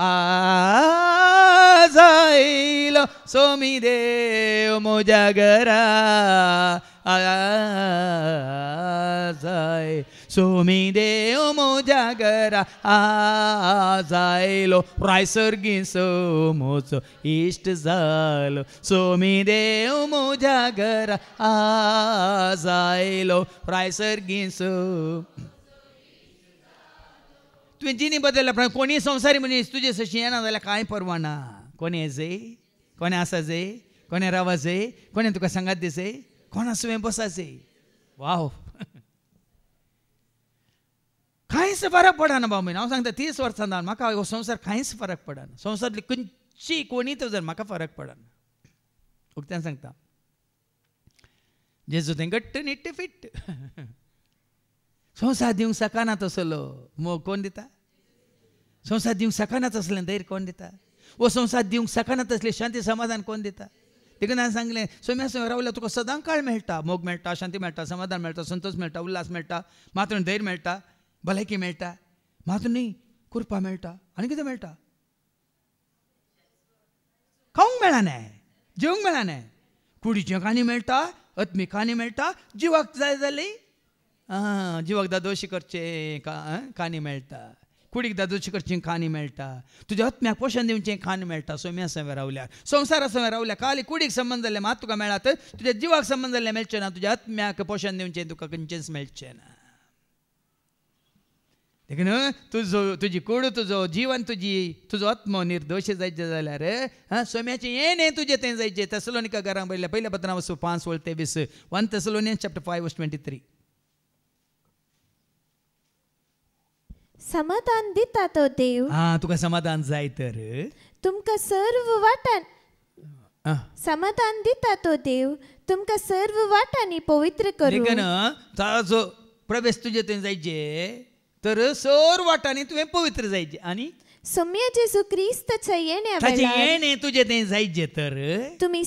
आज आयलो स्वामी देव म्हज्या घरा आज आय स्वामी देव म्हज्या घरा आज आयलो रायसर्गीस म्हजो इश्ट जालो स्वामी देव म्हज्या घरा आज आयलो रायसर्गीस तुवें जिणी बदलल्या प्रमाणे कोणी संवसारी मनीस तुजे सशी येना जाल्यार कांय परवा ना कोणी येजय कोणी आसा जाय कोणी रावा जाय कोणी तुका सांगात दिसय कोणा सुवें बसाचय वाव कांयच फरक पडना बाबा हांव सांगता 30 वर्सां जावन म्हाका हो संवसार कांयच फरक पडना संवसारांतली खंयची कोणी तर जर म्हाका फरक पडना उक्त्यान सांगता जेजू तें घट्ट निट्ट फिट्ट संवसार दिवंक सकाना तसलो मोग कोण दिता संवसार दिवंक सकाना तसलें धैर्य कोण दिता वो संवसार दिवंक सकाना तसलें शांती समाधान कोण दिता देखून हांवें सांगलें सोम्या सोम्या रावल्यार तुका सदां काळ मेळटा मोग मेळटा शांती मेळटा समाधान मेळटा संतोष मेळटा उल्हास मेळटा मात्र धैर्य मेळटा भलायकी मेळटा मात्र न्ही कृपा मेळटा आनी कितें मेळटा खावंक मेळना जेवंक मेळना कुडीचें कांनी मेळटा अत्मी कांनी मेळटा जिवाक जाय जाली जिवाक दादोशी करचें कांनी मेळटा कुडीक दादोशी करचें कांनी मेळटा तुज्या आत्म्याक पोशण दिवचें कांनी मेळटा सोम्या सव्या रावल्यार संवसारा सव्या रावल्यार खाली कुडीक संबंद जाल्ले मात तुका मेळत तुज्या जिवाक संबंद जाल्ले मेळचें ना तुज्या आत्म्याक पोशण दिवचें तुका खंयचेंच मेळचें ना देखून तुजी कूड तुजो जीवन तुजो आत्मो निर्दोश जायचे जाल्यार सोम्याचें हें न्ही तुजें तें जायचें तेसलोनिका घरांत पयल्या पत्रां 5:23 1 Thessalonians chapter 5:23 समाधान दिता तो देव तुका समाधान जाय तर तुमकां सर्व वाटान समाधान दिता तो देव तुमकां सर्व वाटांनी पवित्र करूं देखून ताजो प्रवेश तुजे थंय जायचे तर सर्व वाटांनी तुवें पवित्र जायचे आनी सोम्या जेजू क्रिस्ताच्या येणे तुजे थंय जायचे तर तुम्ही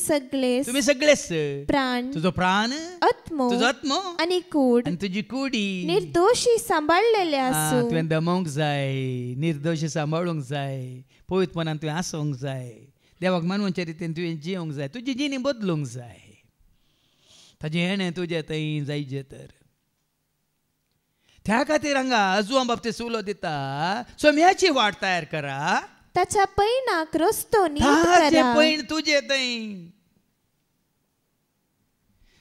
सगळेच प्राण तुजो प्राण आत्मो तुजो आत्मो आनी कूड आनी तुजी कुडी निर्दोशी सांबाळलेले आसूं तुवें दमोवंक जाय निर्दोशी सांबाळूंक जाय पवित्रपणान तुवें आसोवंक जाय देवाक मानवचे रितीन तुवें जियोंक जाय तुजी जिणी बदलूंक जाय ताजें येणें तुजें थंय जायचें तर त्या खातीर हांगा अजुआं बाबतींत उलो दिता सोम्याची वाट तयार करा ताच्या पैनाक रस्तो नीट ताचे करा पैण तुजे थंय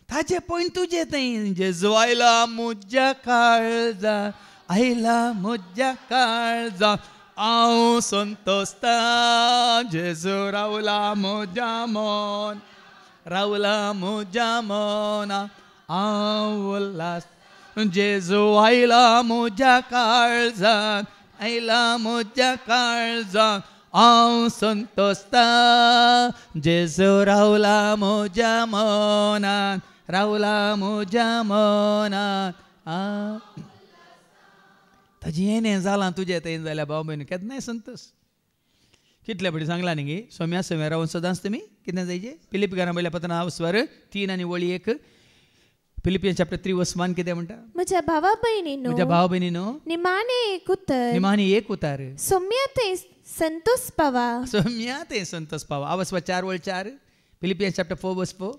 ताचे पैण तुजे थंय जेजू आयला म्हज्या काळजा आयला म्हज्या काळजा हांव संतोसता जेजू रावला म्हज्या मन रावला म्हज्या मना हांव उल्हास जेजू आयला म्हज्या काळजान आयला म्हज्या काळजान हांव संतोसता जेजू रावला म्हज्या मनान रावला म्हज्या मनान ताजें येणें जालां तुजें थंय जाल्यार भाव भयण केन्नाय संतोश कितले बडी सांगला न्ही गे सोम्या सोम्या रावन सदांच तुमी कितें जायचें फिलिपिकारां पयल्या पत्रां स्वर 3 आनी वळी 1 फिलिपियन्स चॅप्टर 3 वर्स 1 कितें म्हणटा म्हज्या भावा भयणीनो म्हज्या भाव भयणीनो निमाणे एक उतर सोम्या ते संतोष पावा सोम्या ते संतोष पावा आवाज 4 वळ 4 फिलिपियन्स चॅप्टर 4 वर्स 4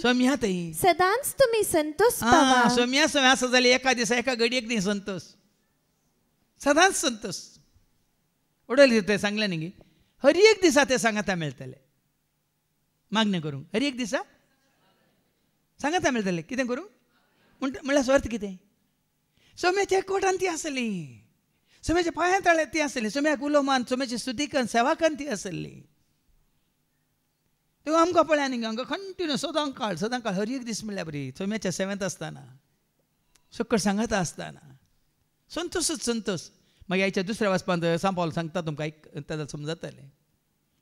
सोम्या ते सदांच तुम्ही संतोष पावा सोम्या सोम्या असं जालें एका दिसा एका घडयेक न्ही संतोष सदांच संतोष उडयले ते सांगलें न्ही हर एक दिसा ते सांगाता मेळटले मागणें करूंक हर एक दिसा सांगाता मेळटलें कितें करूं म्हणल्यार स्वार्थ कितें सोम्याच्या कोटान ती आसली सोम्याच्या पांया तळ्यात ती आसली सोम्याक उलोवमान सोम्याची स्तुती करून सेवा करून ती आसली तेव्हा आमकां पळय न्ही हांगा कंटिन्यू सदांकाळ हर एक दीस म्हणल्यार बरी चवथ्याच्या सेवेंत आसतना सक्कळ सांगाता आसतना संतोश मागीर आयच्या दुसऱ्या वाचपांत सांपावलो सांगता तुमकां ताका समजतलें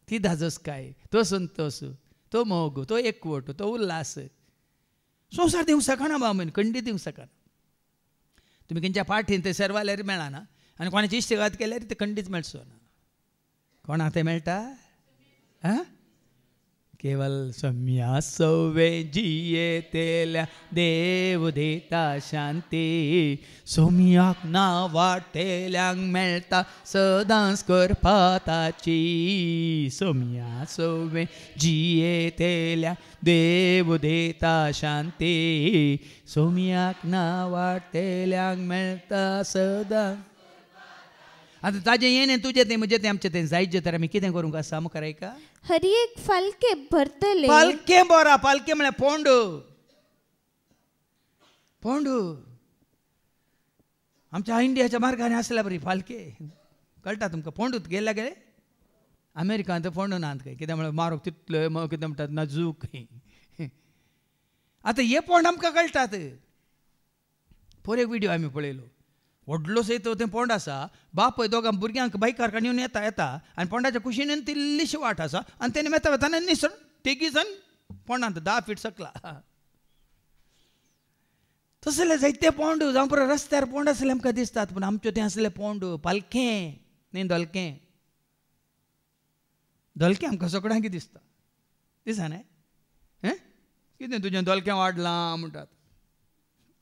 ती धाजसकाय तो संतोश तो मोग तो एकवट तो उल्हास संवसार दिवंक शकना बाबा खंडीत दिवंक शकना तुमी खंयच्या पाठीन ते सरवाल्यार मेळना आनी कोणाची इश्टिगात केल्यार ते खंडीत मेळचो ना कोणा ते मेळटा केवल सम्या सवे जिये तेल्या देव दिता शांती सोम्याक ना वाटेल्यांक मेळटा सदांच करपाताची सोम्या सवे जिये तेल्या देव दिता शांती सोम्याक ना वाटेल्यांक मेळटा सदांच आता ताजें येणे तुजें तें म्हजें तें आमचें तें जायत तर आमी कितें करूंक आसा मुखार आयका हर एक फालके भरतले पालकें बरा पालकें म्हळ्यार पोंडू आमच्या इंडियाच्या मार्गाने आसल्या बरी पालके कळटा तुमकां पोंडूत गेल्या गेले अमेरिकांत पोंडू नात खंय कित्याक म्हळ्यार मारूंक तितले कितें म्हणटात नाजूक आतां हे पोंड आमकां कळटात पयर एक व्हिडिओ आमी पळयलो व्हडलो सयत तें पोंड आसा बाप पळय दोगां भुरग्यांक बायकार काडून येता आनी पोंडाच्या कुशीन तिल्लीशी वाट आसा आनी तेणें वेताना निसण तेगी जावन पोंडांत 10 फीट सकला तसले जायते पोंड जावं पुरो रस्त्यार पोंड आसले आमकां दिसतात पूण आमच्यो तें असलें पोंड पालखें न्ही धोलकें आमकां सगळ्यांक दिसता न्ही कितें तुजें धोलकें वाडलां म्हणटात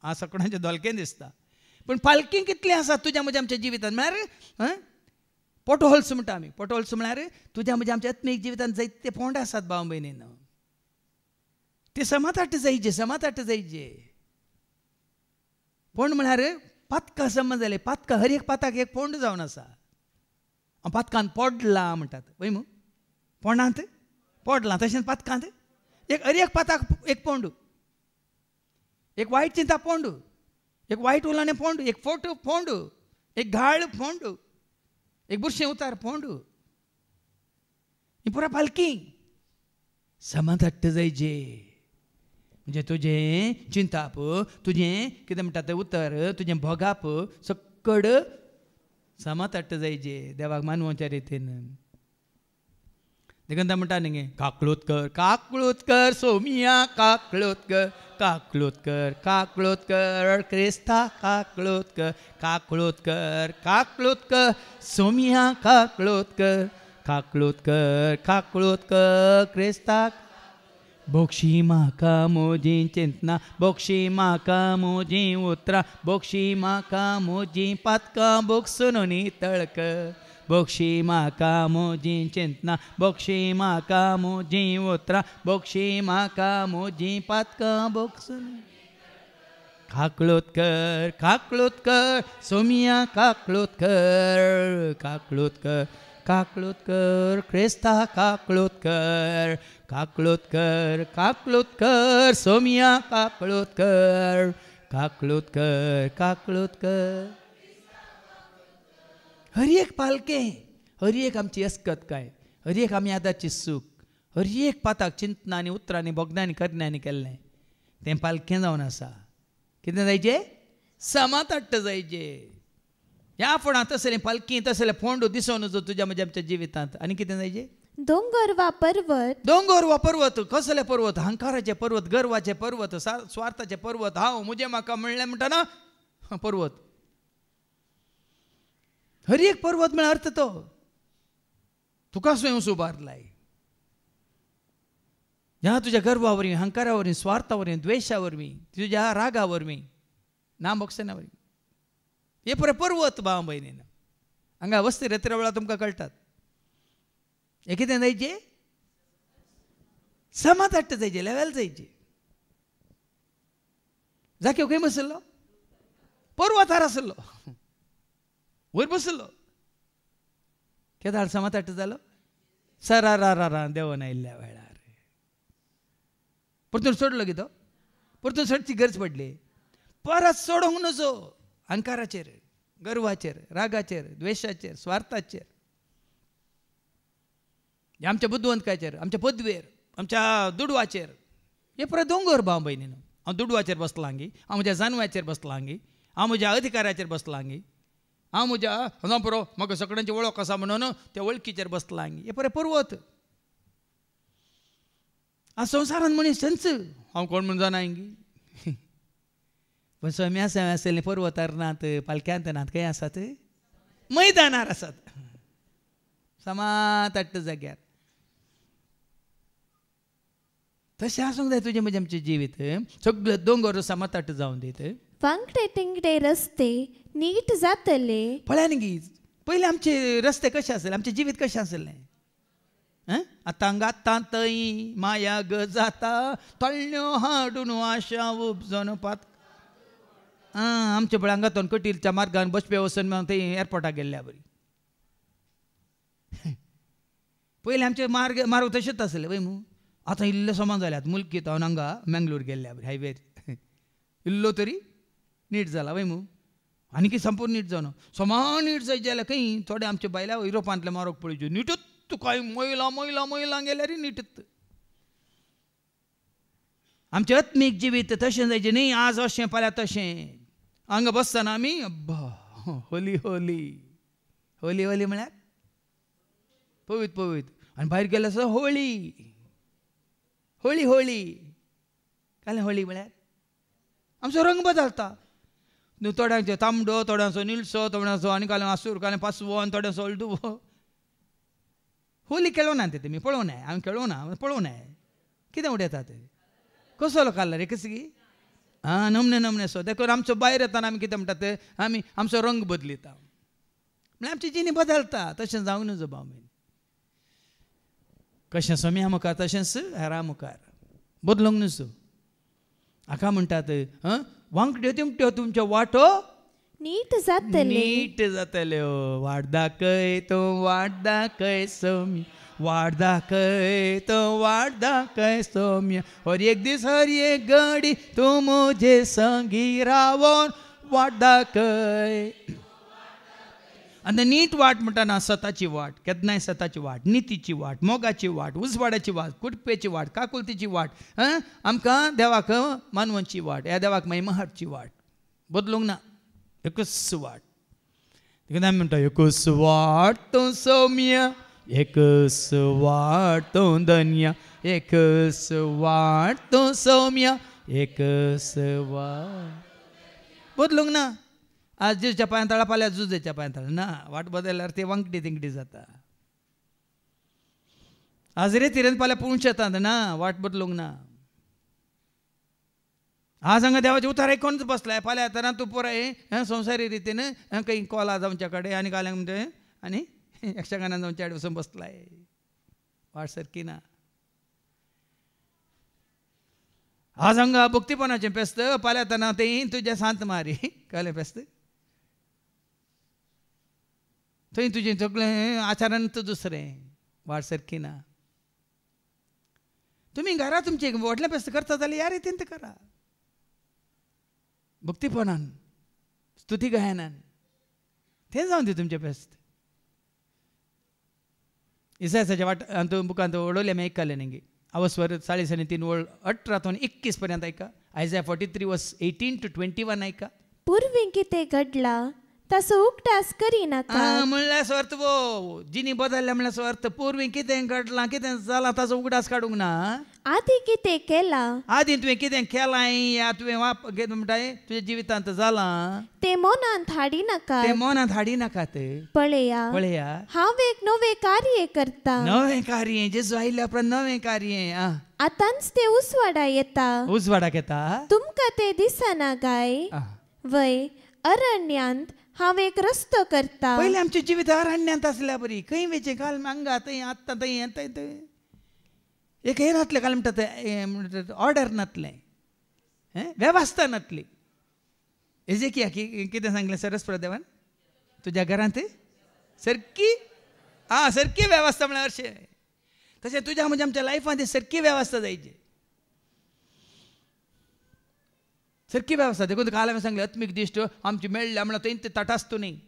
आ सगळ्यांचें धोलकें दिसता पण पालकी कितली आसा तुज्या म्हज्या आमच्या जिवितांत म्हळ्यार पोटहोल्स म्हणटा आमी पोटहोल्स म्हळ्यार तुज्या म्हज्या आमच्या आत्मीक जिवितांत जायते पोंड आसात भाव भयणीन ते समाताट जायचे पोंड म्हळ्यार पातकां समज जालें पातकां हर एक पाताक एक पोंड जावन आसा पातकांत पडलां म्हणटात पळय मू पोंडांत पडलां तशेंच पातकांत हर एक पाताक एक पोंड एक वायट चिंता पोंड एक वायट उलाने पोंड एक फोटो पोंड एक घाळ पोंड एक बुरशें उतार पोंड ही पुरा पालकी समाधाट्ट जायचे म्हणजे तुजें चिंताप तुजें कितें म्हणटा तें उतर तुजें भोगाप सक्कड समाधाट्ट जायचे देवाक मानवच्या रितीन देखून म्हणटा न्ही काकळूत कर सोमिया काकळूत कर क्रिस्ता काकळूत कर सोमिया काकळूत कर क्रिस्ता बोक्षी म्हाका मोजी चिंतना बोक्षी म्हाका मोजी उतरां बोक्षी म्हाका मोजी पातकां बोगसून नितळक बोक्षी म्हाका मोजी चिंतना बोक्षी म्हाका मोजी उतरां बोक्षी म्हाका मोजी पातकां बोगसून काकळूत कर सोमिया काकळूत कर क्रिस्ता काकळूत कर सोमिया काकळूत कर हर एक पालकें हर एक आमची अस्कतकाय हर एक आमी आतांची सूख हर एक पाताक चिंतनांनी उतरांनी बोगदांनी करण्यांनी केल्लें तें पालकें जावन आसा कितें जायचें समाधाट्ट जायचें ह्या फुडां तसलें पालकी तसलें फोंड दिसोन नजो तुज्या म्हज्या आमच्या जिवितांत आनी कितें जायचें दोंगर वा पर्वत कसले पर्वत अहंकाराचे पर्वत गर्वाचे पर्वत स्वार्थाचे पर्वत हांव मुझे म्हाका म्हणलें म्हणटा पर्वत हर एक पर्वत म्हळ्यार अर्थ तो तुका स्वयं उबारलाय ह्या तुज्या गर्वा वरवीं अहंकारा वरवीं स्वार्था वरवीं द्वेशा वरवीं तुज्या रागा वरवीं नामोक्षणा वरवीं हे पुरे पर्वत भाव भयणीन हांगा वस्ती रेत्रे वेळा तुमकां कळटात हे कितें जायचें समाधाट्ट जायचें लेवल जायचें जाके खंय बसल्लो पर्वतार आसलो वयर बसलो केदार समाधाट्ट जालो सरारा देवन आयिल्ल्या वेळार परतून सोडलो की तो परतून सोडची गरज पडली परत सोडूंक नजो अहंकाराचेर गर्वाचेर रागाचेर द्वेशाचेर स्वार्थाचेर आमच्या बुद्धवंतकाचेर आमच्या पदवेर आमच्या दुडवाचेर हे परत दोंगर भाव भयणीन हांव दुडवाचेर बसलां हांगी हांव म्हज्या जानव्याचेर बसलां हांगी हांव म्हज्या अधिकाऱ्याचेर बसलां हांगी हांव म्हज्या ना पुरो म्हाका सगळ्यांची वळख आसा म्हणून त्या वळखीचेर बसलां हांगी हे पळय पर्वत आज संवसारांत मनीस संच हांव कोण म्हूण जाणा हांगी पण सोम्या आसलेले पर्वतार नात पालक्यांत नात खंय आसात मैदानार आसात समातट्ट जाग्यार तशें आसूंक जाय तुजें म्हजें आमचें जिवीत सगळे दोंगर समातट्ट जावन दीत वांगडे तिंगडे रस्ते नीट जातले पळयात न्ही पयलीं आमचे रस्ते कशे आसले आमचें जिवीत कशें आसलें आतां गाता थंय माया ग जाता तळण्यो हाडून आशा उपजोन पात आमचे पळय हांगातून कटीलच्या मार्गान बसपे वचून थंय एअरपोर्टाक गेल्ल्या बरी पयलीं आमचे मार्ग तशेंच आसले वय मू आतां इल्ले समान जाल्यात मुल्की जावन हांगा मंगळूर गेल्ल्या बरी हायवेर इल्लो तरी नीट जाला वय मू आनी कितें संपूर्ण नीट जावन समान नीट जायत जाल्यार खंय थोडे आमचे बायल्या युरोपांतले मारोग पळयच्यो नीटच काय मैला मैला मैला गेल्यार नीटच आमचें आत्मीक जिवीत तशें जायचें न्ही आज अशें फाल्यां तशें हांगा बसतना आमी अब्बा होली होली होली होली म्हळ्यार पवित पवित आनी भायर गेल्यार सुद्दां होळी होळी होळी काले होळी म्हळ्यार आमचो रंग बदलता न्हू थोड्यांचो तांबडो थोड्यांचो निळसो थोड्यांचो आनी काले आसूर काले पासवो आनी थोड्यांचो हळदुवो होली खेळूं ना ते तुमी पळोवं ना हांवें खेळूं ना पळोवं ना कितें उडयतात कसलो कलर कसली नमने नमने सो देखून आमचो भायर येताना आमी कितें म्हणटात आमी आमचो रंग बदलिता म्हळ्यार आमची जिणी बदलता तशें जावं नजो बावमेन कशें सोम्या मुखार तशेंच हेरां मुखार बदलूंक नजो हाका म्हणटात वांगड्यो तिमट्यो तुमच्यो वाटो नीट जातले नीट जातल्यो वाट दाखय तो वाट दाखय सोम्या वाट दाखय तो वाट दाखय सोम्या हर एक दीस हर एक घडी तूं म्हजे संगी रावोन वाट दाखय आनी नीट वाट म्हणटाना सताची वाट केन्नाय सताची वाट नितीची वाट मोगाची वाट उजवाडाची वाट कुटपेची वाट काकुलतीची वाट आमकां देवाक मानवांची वाट ह्या देवाक मागीर महाडची वाट बदलूंक ना एकच वाट देखून आमी म्हणटा एकच वाट तो सौम्य एकच वाट तो धन्य एकच वाट तो सौम्य एकच वाट बदलूंक ना आज जेच्या पांयतळा फाल्यां जुजेच्या पांयतळा ना वाट बदलल्यार ते वांगडी तिंगडी जाता आज रेतीरेन फाल्यां पुंछ येतात ना वाट बदलूंक ना आज हांगा देवाचे उतार आयकोनच बसलाय फाल्यां येताना तूं पुराय संवसारी रितीन खंय कोला जावच्या कडेन आनी काल्यांक म्हणटा आनी यक्षगानान जावच्या कडेन वचून बसलाय वाट सारकी ना आज हांगा भक्तीपणाचें फेस्त फाल्यां येताना तें तुजें सांत मारी कळ्ळें फेस्त थंय तुजें सगळें आचारांत दुसरें वाट सारकी ना तुमी घरा तुमचें व्हडलें फेस्त करता जाल्यार ह्या रितीन तें करा भक्तीपणान स्तुती गायनान तें जावन दी तुमचें फेस्त इसायाच्या वाट बुकांत उडोवले आमी आयकले न्ही अवस्वर 3:3 वळ 18 तो 21 पर्यंत ऐका आयझाया 43 वर्स 18 to 21 ऐका पूर्वी कितें घडला तसो उगटास करिनाका म्हणल्यार अर्थ वो जिनी बदलल्या म्हणल्यार अर्थ पूर्वी कितें घडलां कितें जालां ताचो उगडास काडूंक ना आदी कितें केला आदी तुवें कितें केलां या तुवें कितें म्हणटाय तुज्या जिवितांत जालां ते मनांत हाडी नाका ते मनांत हाडी नाकात पळया हांव एक नवें कार्य करता नवें कार्य जेजू आयिल्ल्या उपरांत नवें कार्य आतांच ते उजवाडा येता उजवाडाक येता तुमकां ते दिसना काय वय अरण्यांत हांव एक रस्तो करता पयलीं आमचें जिवीत अरण्यांत आसल्या बरी खंय वेचें काल हांगा थंय आत्तां थंय थंय थंय एक हें नातलें काल म्हणटात ऑर्डर नातलें वेवस्था नातली एजेकिया कितें सांगलें सरस्वत देवान तुज्या घरांत सारकी सारकी वेवस्था म्हळ्यार अशें तशें तुज्या म्हणजे आमच्या लायफांत सारकी वेवस्था जायची सारकी वेवस्था देखून काल हांवें सांगलें आत्मीक दिश्ट आमची मेळ्ळ्या म्हणल्यार थंय ते तटासतो न्ही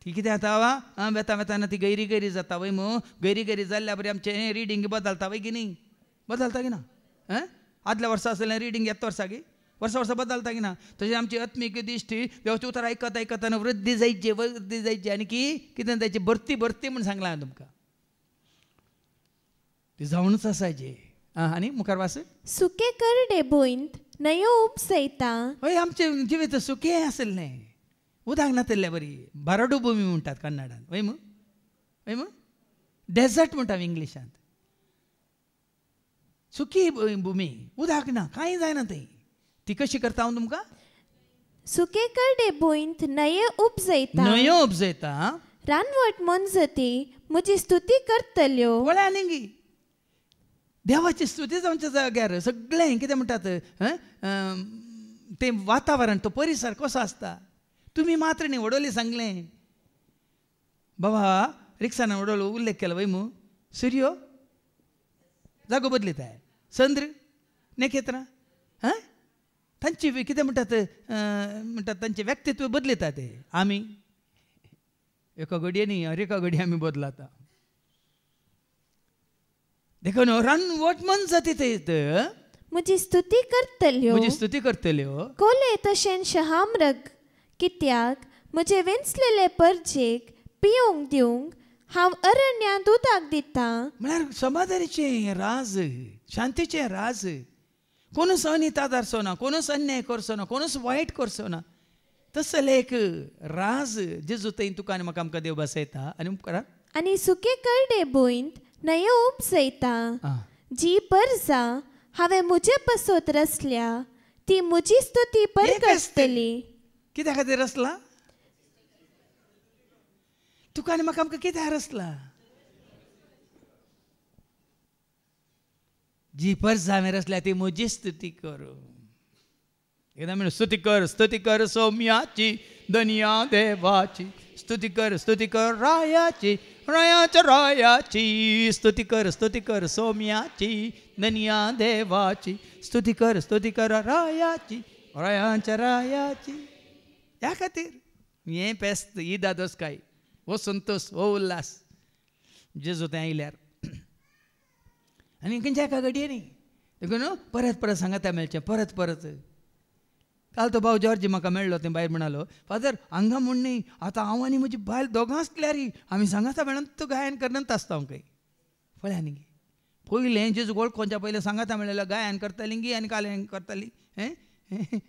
ती कितें जाता वा वेता वेताना ती गैरी गैरी जाता वय मू गैरी गैरी जाल्ल्या बरी आमचें रिडींग बदलता वय की न्ही बदलता की ना आदल्या वर्सा आसलें रिडींग येत वर्सागी वर्सा बदलता की ना तशें आमची आत्मीक दिश्टी वेवस्थीत उतर आयकतना वृद्धी जायची आनी कितें जायची भरती म्हूण सांगलां हांवें तुमकां ती जावनूच आसायची आनी मुखार वास सुके करडे भुंयत नयो उपसयता हय आमचें जिवीत सुकें आसलें उदक नासलें बरी बरडू भुमी म्हणटात कन्नडान वय मू डेझर्ट म्हणटा इंग्लिशांत सुकी भुमी उदक ना कांय जायना थंय ती कशी करता हांव तुमकां सुके करडे भुंयत नयो उपजयता रानवट मोनजती म्हजी स्तुती करतल्यो वळ्या आनी देवाची स्तुती जावच्या जाग्यार सगळें कितें म्हणटात तें वातावरण तो परिसर कसो आसता तुमी मात्र न्ही वडोली सांगलें बाबा रिक्सान वडोलो उल्लेख केलो वय मू सूर्यो जागो बदलिताय चंद्र नखेत्रां तांची कितें म्हणटात तांचें व्यक्तित्व बदलिता ते आमी एका घडये न्ही हर एका घडये आमी बदलाता देखून रानवट मन जाती थंय म्हजी स्तुती करतल्यो कोले तशें शहामृग कित्याक म्हजे वेंचलेले परजेक पिवंक दिवंक हांव अरण्यांत उदक दितां म्हळ्यार समाधानाचें राज शांतीचें राज कोणूच अनित आदारचो ना कोणूच अन्याय करचो ना कोणूच वायट करचो ना तसलें एक राज जेजू थंय तुका आनी म्हाका आमकां देव बसयता आनी उपकारा आनी सुके करडे भुंयत नयो उपसयता जी परजा हांवें म्हजे पसोत रचल्या ती म्हजी स्तुती परगटतली कित्या खातीर रचला तुका आनी म्हाका आमकां कित्याक रचला जी परजा हांवें रचल्या ती म्हजी स्तुती करूं एकदां म्हणून स्तुती कर सौम्याची धनिया देवाची स्तुती कर रायाची स्तुती कर सौम्याची धनिया देवाची स्तुती कर रायाची रायाची ह्या खातीर हें पेस्त ही दादोसकाय हो संतोष हो उल्हास जेजू थंय आयल्यार आनी खंयच्या एका घडये न्ही देखून परत सांगाता मेळचें परत काल तो भाव जॉर्ज म्हाका मेळ्ळो थंय भायर म्हणालो फादर हांगा म्हूण न्ही आतां हांव आनी म्हजी बायल दोगां आसल्यार आमी सांगाता मेळून तूं गायन करनात आसता हांव खंय पळय न्ही पयलें जेजू वळखोवच्या पयलें सांगाता मेळ्ळें गायन करतालीं गी आनी काल करतालीं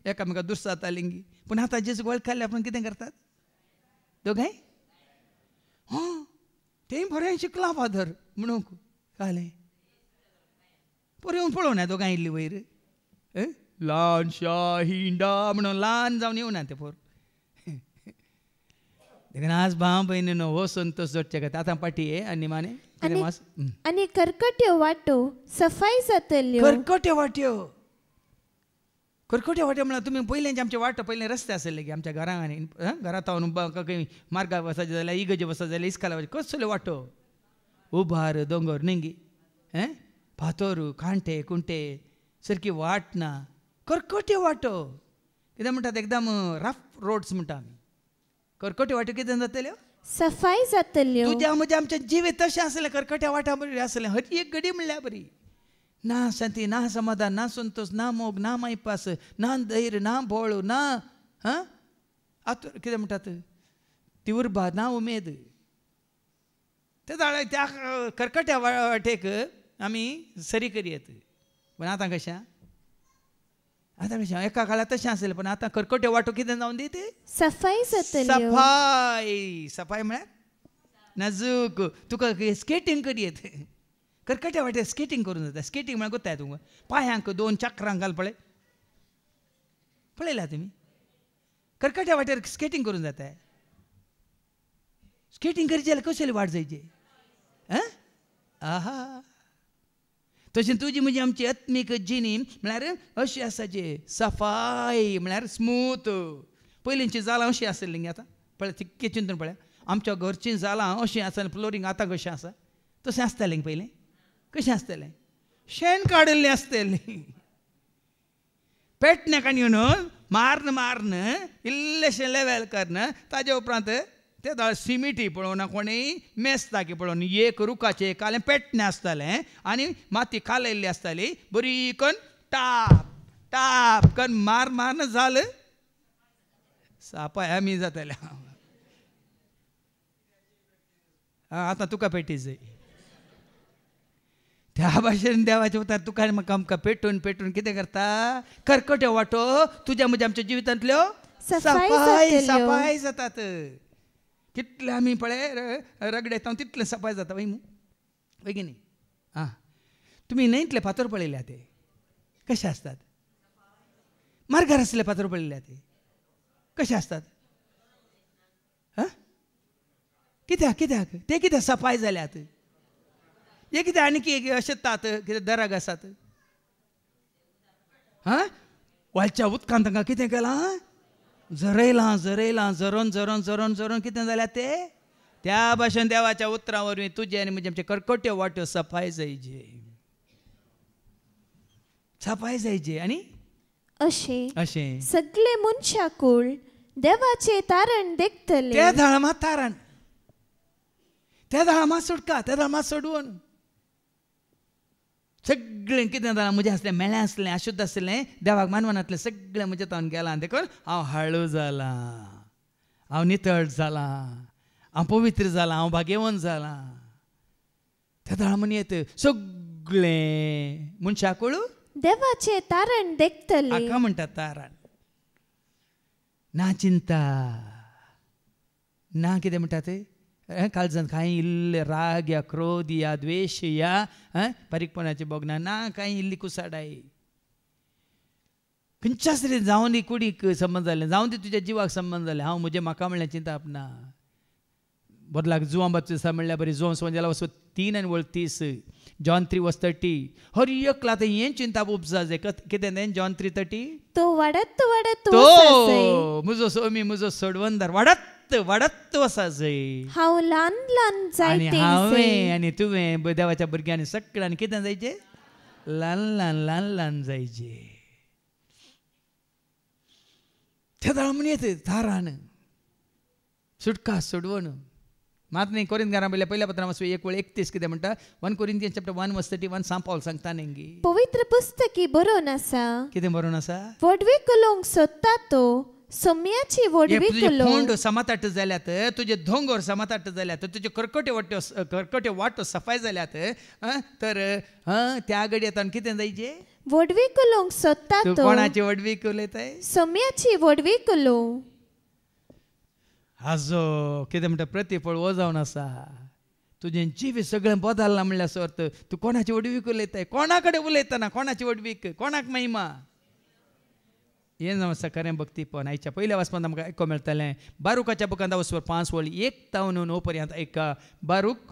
एकामेकाक दुर्सातालीं गी पूण आतां जेजू वळखले आपूण कितें करतात दोगांय तें बरें शिकलां फादर म्हणून कालें येवन पळोवना दोगांय इल्ली वयर ल्हानशा हिंडा म्हणून ल्हान जावन येवना ते पोर देखून आज भाव भयणीनो हो संतोष जोडचे खातीर आतां पाटी आनी माने आनी कर्कट्यो वाटो सफाई जातल्यो कर्कट्यो वाट्यो म्हळ्यार तुमी पयलेंचे आमचे वाटो पयलें रस्ते आसले की आमच्या घरां आनी घरांत खंय मार्गार वचाचें जाल्यार इगर्जे वचत जाल्यार इस्काला वचचें कसले वाटो उबार दोंगर न्ही फातर खांटे कुंटे सारकी वाट ना कर्कट्यो वाटो कितें म्हणटात एकदम रफ रोड्स म्हणटा आमी कर्कट्यो वाट्यो कितें जातल्यो सफाई जातल्यो तुज्या म्हजें आमचें जिवीत तशें आसलें कर्कट्या वाट्या बरी आसलें हर एक घडी म्हणल्यार बरी ना शांती ना समाधान ना संतोष ना मोग ना मायपास ना धैर्य ना बोळ ना आतूर कितें म्हणटात ती उर्बा ना उमेद त्या कर्कट्या वाटेक आमी सरी करियेत पूण आतां कशें एका काळार तशें आसलें पूण आतां कर्कट्यो वाटो कितें जावन दी ते सफाई जातल्यो सफाई म्हळ्यार नाजूक तुका स्केटींग करियेत कर्कट्या वाटेर स्केटींग करूं जाता स्केटींग म्हळ्यार कोत्ताय तुमकां पांयांक 2 चक्रां घाल पळयला तुमी कर्कट्या वाटेर स्केटींग करूं जाता स्केटींग करचें जाल्यार कशें वाट जायचे आहा तशें तुजी म्हजी आमची आत्मीक जिणी म्हळ्यार अशी आसाची सफाई म्हळ्यार स्मूथ पयलींची जालां अशीं आसलीं आतां पळय तितके चिंतून पळय आमच्या घरचीं जालां अशीं आसा फ्लोरींग आतां कशें आसा तशें आसतालें पयलें कशें आसतालें शेण काडिल्लें आसतालें पेटण्याक आनी मारन इल्लेशें लेवेल करन ताजे उपरांत ते दाळ सिमिटी पळोवन कोणीय मेस्ताकी पळोवन एक रुखाचे काले पेटणे आसतालें आनी माती कालयल्ली आसताली बरी करून टाप टाप करून मारन जालें सापाय आमी जाताले आतां तुका पेटी जाय त्या भाशेन देवाच्या उतार तुका म्हाका आमकां पेटून पेटून कितें करता कर्कट्यो वाटो तुज्या म्हज्या आमच्या जिवितांतल्यो सफाय जातात कितले आमी पळय रगडेता तितले सफाय जाता वय बेगिनी आं तुमी न्हंयतले फातर पळयल्या ते कशे आसतात मार्गार आसले फातर पळयल्या ते कशे आसतात कित्याक कित्याक ते कितें सफाय जाल्यात हे कितें आनी अशेंतात कितें दराग आसात वालच्या उदकान तांकां कितें केलां झरयलां झरयलां झरोन झरोन झरोन झरोन कितें जाल्यात ते त्या भाशेन देवाच्या उतरां वरवीं तुजे आनी म्हणजे आमचे कर्कट्यो वाट्यो सफाय जायचे सफाय जायचे आनी अशें सगळे मनशाकूळ देवाचे तारण देखतले त्या धर्मात तारण त्या धर्मात सुटका त्या धर्मात सोडून सगळें कितें जालां म्हजें आसलें मेळ्ळें आसलें अशुद्ध आसलें देवाक मानवनांतलें सगळें म्हजें तावन गेलां देखून हांव हळू जालां हांव नितळ जालां हांव पवित्र जालां हांव भाग्यवान जालां त्या धर्मान येत सगळें मनशाकूळ देवाचे तारण देखतले हाका म्हणटात तारण ना चिंता ना कितें म्हणटात काळजांत कांय इल्ले राग या क्रोध या द्वेष या पारीकपणाचे बोगना ना कांय इल्ली कुसाडाय खंयच्याच तरी जावं दी कुडीक संबंद जालें जावं दी तुज्या जिवाक संबंद जालें हांव म्हजें म्हाका म्हणलें चिंता आपणा बदलाक जुवां बाबतींत म्हणल्यार बरी जुवां संवंजाला वचो 3 आनी 30 जॉन 3:30 हर एकला आतां हें चिंता उपजा जाय कितें तें जॉन 3:30 तो वाडत वाडत तो म्हजो सोमी म्हजो सोडवंदार वाडत वाडत वसा जाय हांव ल्हान ल्हान जायते हांवें आनी तुवें देवाच्या भुरग्यांनी सगळ्यांनी कितें जायचें ल्हान ल्हान ल्हान ल्हान जायचे त्या म्हणून येत थारान सुटका सोडवण मात न्ही कोरिंथीकारां पहिल्या पत्रां 1:31 कितें म्हणटा 1 Corinthians chapter 1:31 सांग पावल सांगता न्ही पवित्र पुस्तकी बरोवन आसा कितें बरोवन आसा वडवी कलोंक सोदता तो सोम्याची वडवी कलोंक फोंड समाताट जाल्यात तुजे धोंगोर समाताट जाल्यात तुजे कर्कटे वाटो सफाय जाल्यात तर त्या घडयेतान कितें जायचे वडवी कलोंक सोदता तो कोणाची वडवी उलयताय सोम्याची वडवी कलोंक हाजो कितें म्हणटा प्रतिफळ वो जावन आसा तुजें जीव सगळें बदललां म्हणल्यार सर्त तूं कोणाची वडवीक उलयताय कोणा कडेन उलयतना कोणाची वडवीक कोणाक महिमा हें जावन आसा खरें भक्तीपण आयच्या पयल्या वाचपांत आमकां आयको मेळटलें बारुकाच्या बुकांत वचपार 5 वळी 1 ta 9 पर्यंत एका बारूक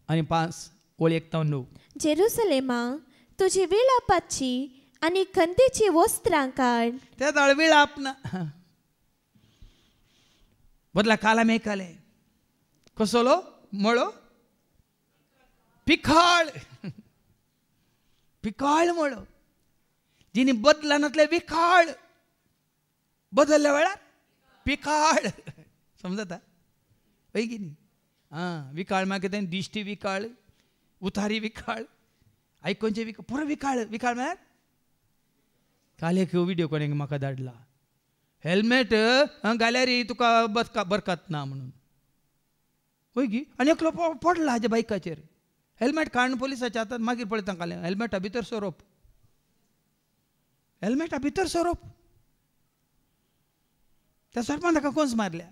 आनी 5 वळी 1 ta 9 जेरुसलेमा तुजी विलापाची आनी खंतीची वस्त्रां काड त्या दाळ विलाप ना बदला काला मेकाले कसलो मळो पिकाळ पिकाळ मळो जिनी बदलानातले विकाळ बदलल्या वेळार पिकाळ समजता वय की न्ही विकाळ म्हाका कितें दिश्टी विकाळ उतारी विकाळ आयकोनचे विकाळ पुरो विकाळ विकाळ म्हळ्यार काल एक व्हिडिओ कोणें म्हाका धाडला हेल्मेट घाल्यार तुका बरकत ना म्हणून वय की आनी एकलो पडला हाज्या बायकाचेर हेल्मेट काडून पुलिसाच्या हातांत मागीर पळयता कालें हेल्मेटा भितर सोरोप हेल्मेटा भितर सोरोप त्या सोरपान ताका कोंस मारल्या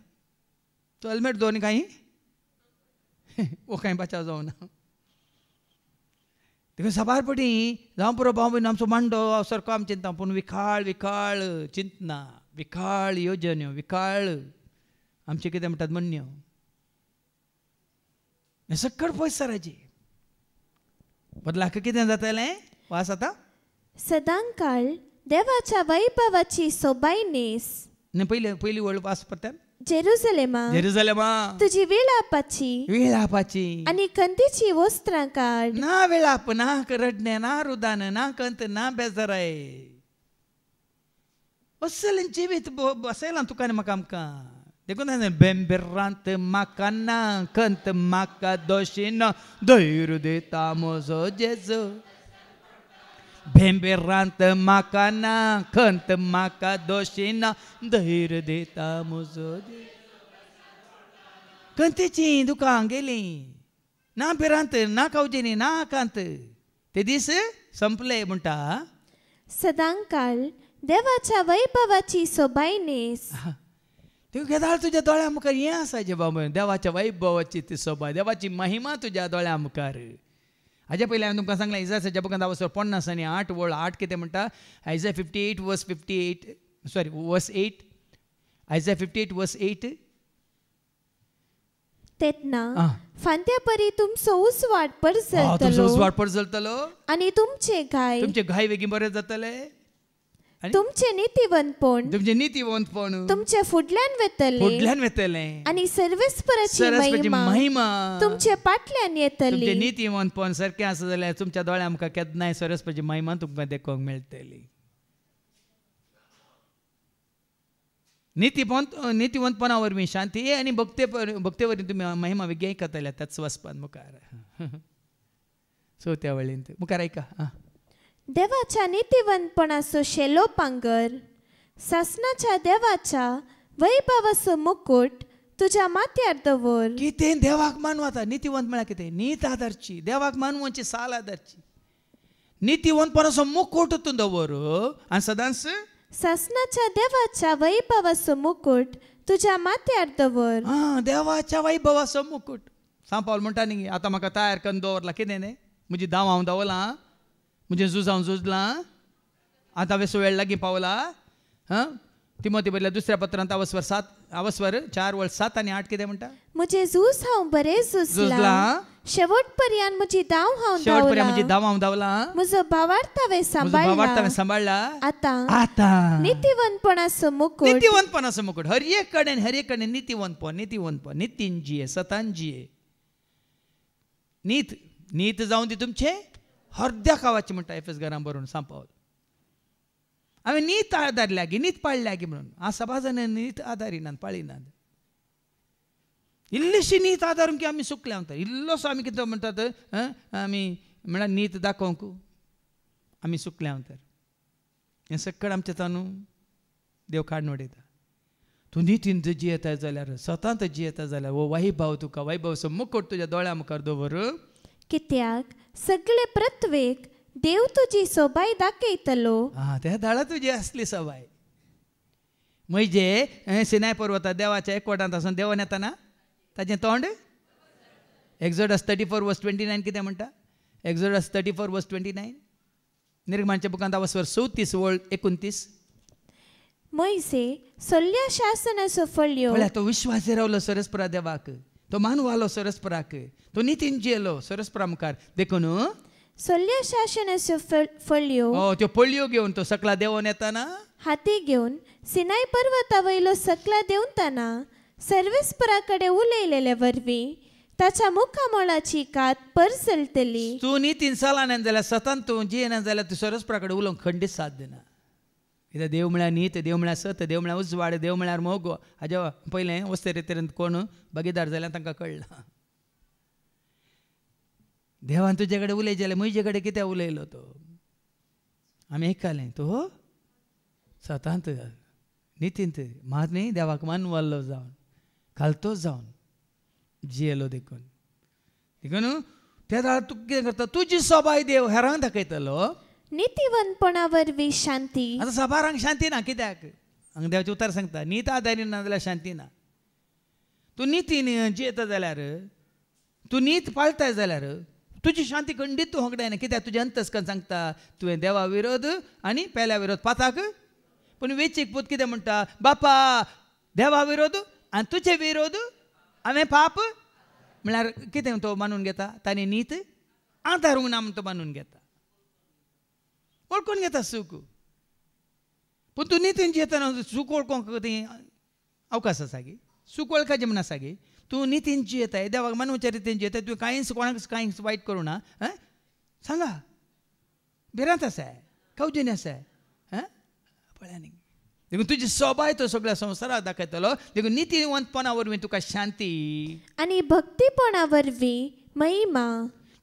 तो हेल्मेट दोन कांय वो कांय बचाव जावना देखून सबारपटी जावं पुरो भाव भयण आमचो मांडो सारको आमी चिंता पूण विकाळ विकाळ चिंतना विकाळ येवजण्यो विकाळ आमचे कितें म्हणटात म्हणण्यो हें सकट पयसाराची बदलाक कितें जातालें वास आतां सदांकाळ देवाच्या वैभवाची सोबायनेस पयली वळ वास पडटा जेरुसलेमा तुजी विलापाची आनी खंतीची वस्त्रां काड ना विलाप ना रडणे ना रुदान ना कंत ना बेजाराय असलें जिवीत बसयलां तुका आनी म्हाका आमकां देखून बेंबिरांत म्हाका ना खंत म्हाका दोशीन धैर्य दिता म्हजो जेजू बेंबिरांत म्हाका ना खंत म्हाका दोशीन धैर्य दिता म्हजो जेजू खंतीची दुकां गेली ना भिरांत ना कावजेनी ना कांत ते दीस संपले म्हणटा सदांकाळ देवाच्या वैभवाची सोबायनेस तूं केदाळ तुज्या दोळ्या मुखार हें आसा जे बाबा देवाच्या वैभवाची ती सोबा देवाची महिमा तुज्या दोळ्या मुखार हाजे पयलीं हांवें तुमकां सांगलें इजायाच्या बुकांत वचोन 50 आनी 8 वळ 8 कितें म्हणटा आयजाया 58 वर्स 58 सॉरी वर्स 8 आयजाया 58 वर्स 8 तेतना फांत्या परी तुमचो उसवाड परजळतलो उसवाड परजळतलो आनी तुमचे घाय बेगीन बरें जातले तुमचे नीतिवंतपण तुमचे फुडल्यान वेतले आनी सर्वेस्पराची महिमा तुमचे फाटल्यान येतली नीतिवंतपण सारकें आसा जाल्यार तुमच्या दोळ्या मुखार केन्नाय सर्वेस्पराची महिमा तुमकां देखूंक मेळटली नीतिवंतपणा वरवीं शांती आनी भक्ते वरवीं तुमी महिमा वेगळी आयकतले त्याच वचपान मुखार सो त्या वेळेन मुखार आयका देवाच्या नीतिवंतपणाचो शेलो पांगर सासणाच्या देवाच्या वैभवाचो मुकुट तुज्या माथ्यार दवर कितें देवाक मानवता नीतिवंत म्हळ्यार कितें नीत आदारची देवाक मानवाची साल आदारची नीतिवंतपणाचो मुकुट तूं दवर आनी सदांच सासणाच्या देवाच्या वैभवाचो मुकुट तुज्या माथ्यार दवर देवाच्या वैभवाचो मुकुट सांपावल म्हणटा न्ही आतां म्हाका तयार करून दवरला कितें न्ही म्हजी दांव हांव दवरलां म्हणजे झुजलां आतां वेसो वेळ लागीं पावला तिमोथी बरयल्या दुसऱ्या पत्रांत अवस्वर 4:7 आनी 8 कितें म्हणटा म्हजे झूज हांव बरें झुजलां शेवट पर्यंत म्हजी दांव हांव धांवलां म्हजो भावार्थ हांवें सांबाळला आतां नीतिवंतपणाचो मुकुट हर एक कडेन नीतिवंतपण नितीन जिये सतान जिये नीत जावन दी तुमचे हर्द्या खावाची म्हणटा एफएस घरां बरोवन सांपावल हांवें नीत आदारल्या गी नीत पाळल्या गी म्हणून सभाजन नीत आदारिनात पाळिनात इल्लीशी नीत आदारून की आमी सुकल्या म्हणटा इल्लोसो आमी कितें म्हणटात आमी म्हळ्यार नीत दाखोवंक आमी सुकल्या म्हणटात हें सकड आमचें तानू देव काडून उडयता तूं नितीन जियेता जाल्यार सतांत जियेता जाल्यार हो वैभव तुका वैभवचो मुकुट तुज्या दोळ्या मुखार दवर कित्याक सगळे प्रत्येक देव तुजी सोबाय दाखयतलो त्या दाळा तुजी असली सोबाय म्हणजे सिनाय पर्वता देवाच्या एकवटांत आसून देवान येताना ताचें तोंड एक्झोडस 34 वर्स 29 कितें म्हणटा एक्झोडस 34 वर्स 29 निर्गमांच्या बुकांत वचवर 34 वळ 29 मोइसे सल्ल्या शासनाचो फळयो तो विश्वासी रावलो सरस्परा देवाक तो मानवालो सरस्पराक तो नितीन जियेलो सरस्परा मुखार देखून सल्ल्या शासनाचो फळयो त्यो पळयो घेवन तो सकला देवून येताना हाती घेवन सिनाय पर्वता वयलो सकला देऊन ताना सर्वेस्परा कडेन उलयलेले वरवीं ताच्या मुखामोळाची कात परसलतली तूं नितीन सालान जाल्यार सतान तूं जियेना जाल्यार तूं सरस्परा कडेन उलोवंक खंडीत साध्य ना कित्याक देव म्हळ्यार नीत देव म्हळ्यार सत देव म्हळ्यार उजवाड देव म्हळ्यार मोग हाज्या पयलें वस्ते रितीन कोण भागीदार जाल्यार तांकां कळना देवान तुजे कडेन उलय जाल्यार म्हजे कडेन कित्याक उलयलो तो आमी आयकलें तो सतांत नितींत मात न्ही देवाक मानवाल्लो जावन खालतो जावन जियेलो देखून त्या दाळ तूं कितें करता तुजी सोबाय देव हेरांक दाखयतलो नीतिवंतपणा वरवीं शांती आतां सबारांक शांती ना कित्याक हांगा देवाचें उतर सांगता नीत आदारिना जाल्यार शांती ना तूं नितीन जियेता जाल्यार तूं नीत पाळटाय जाल्यार तुजी शांती खंडीत तूं होंकडायना कित्याक तुजें अंतस्कन सांगता तुवें देवा विरोध आनी पेल्या विरोध पाताक पूण वेचीक पूत कितें म्हणटा बापा देवा विरोध आनी तुजे विरोध हांवें पाप म्हळ्यार कितें तो मानून घेता ताणें नीत आदारूंक ना म्हूण तो मानून घेता वळखून घेता सूख पूण तूं नितीन जियेतना सूख वळखोंक अवकाश आसा गे सूख वळखाचें म्हण आसा गे तूं नितीन जियेताय देवाक मानवाच्या रितीन जियेताय तुवें कांयच कोणाक कांयच वायट करूं ना सांगा भिरांत आसाय कावजेनी आसाय पळया न्ही देखून तुजी सोबाय तो सगळ्या संवसाराक दाखयतलो. देखून नितीवंतपणा वरवीं तुका शांती आनी भक्तीपणा वरवीं महिमा.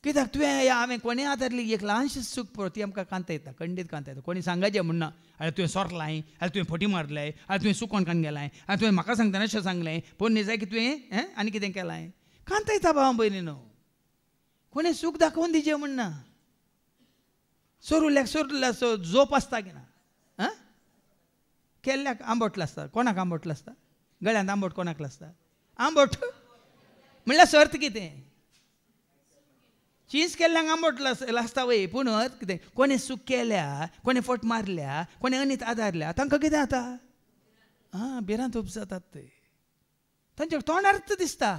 कित्याक तुवें हांवें कोणें आदारली एक ल्हानशें सूख पळय ती आमकां कांता येता, खंडीत कांता येता. कोणी सांगाचें म्हणना आल्या तुवें सोरलाय, आल्या तुवें फटी मारलाय, आल्या तुवें सुकोन कान गेलाय, आल्या तुवें म्हाका सांगतना अशें सांगलें, पूण न्ही जाय की तुवें आनी कितें केलाय. कांता येता भाव भयणीनो. कोणें सूख दाखोवन दिचें म्हणना. सोरुल्ल्या जोप आसता की ना. केल्ल्याक आंबट लासता. कोणाक आंबट लासता? गळ्यांत आंबट कोणाक लासता? आंबट म्हणल्यार सर्त कितें? चीज केल्ल्यांक आंबट लासता वय. पूण कितें कोणें सूख केल्या, कोणें फट मारल्या, कोणें अनीत आदारल्या, तांकां कितें जाता? भिरांत उपजातात ते. तांच्या तोंडार अर्थ दिसता.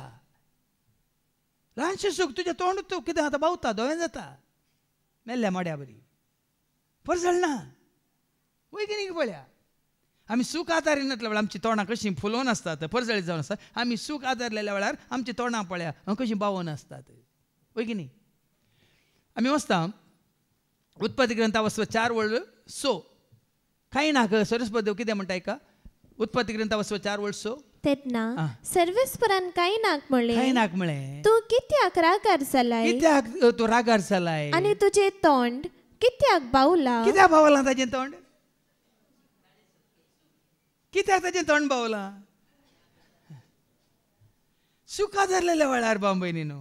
ल्हानशें सूख तुजें तोंड तूं कितें जाता? भावता, दोळ्यान जाता. मेल्ल्या मोड्या बरी परजळ ना वय की न्ही पळया. आमी सूख आदारिनातल्या वेळार आमची तोंडां कशीं फुलोवन आसतात, परजळीत जावन आसतात. आमी सूख आदारलेल्या वेळार आमची तोंडां पळया कशीं बावोन आसतात. वय की न्ही. आमी वचता उत्पत्ती ग्रंथा वचता 4:6. कांय नाक सरस्वती देव कितें म्हणटा का? उत्पत्ती ग्रंथा वचता 4:6. तेन्ना सर्वेस्परान कायनाक म्हळें, कायनाक म्हळें, तूं कित्याक रागार जालाय? कित्याक तूं रागार जालाय? आनी तुजें तोंड कित्याक बावला? कित्याक बावलां ताजें तोंड? कित्याक ताजें तोंड बावलां? सूख आदारलेल्या वेळार भाव भयणीनो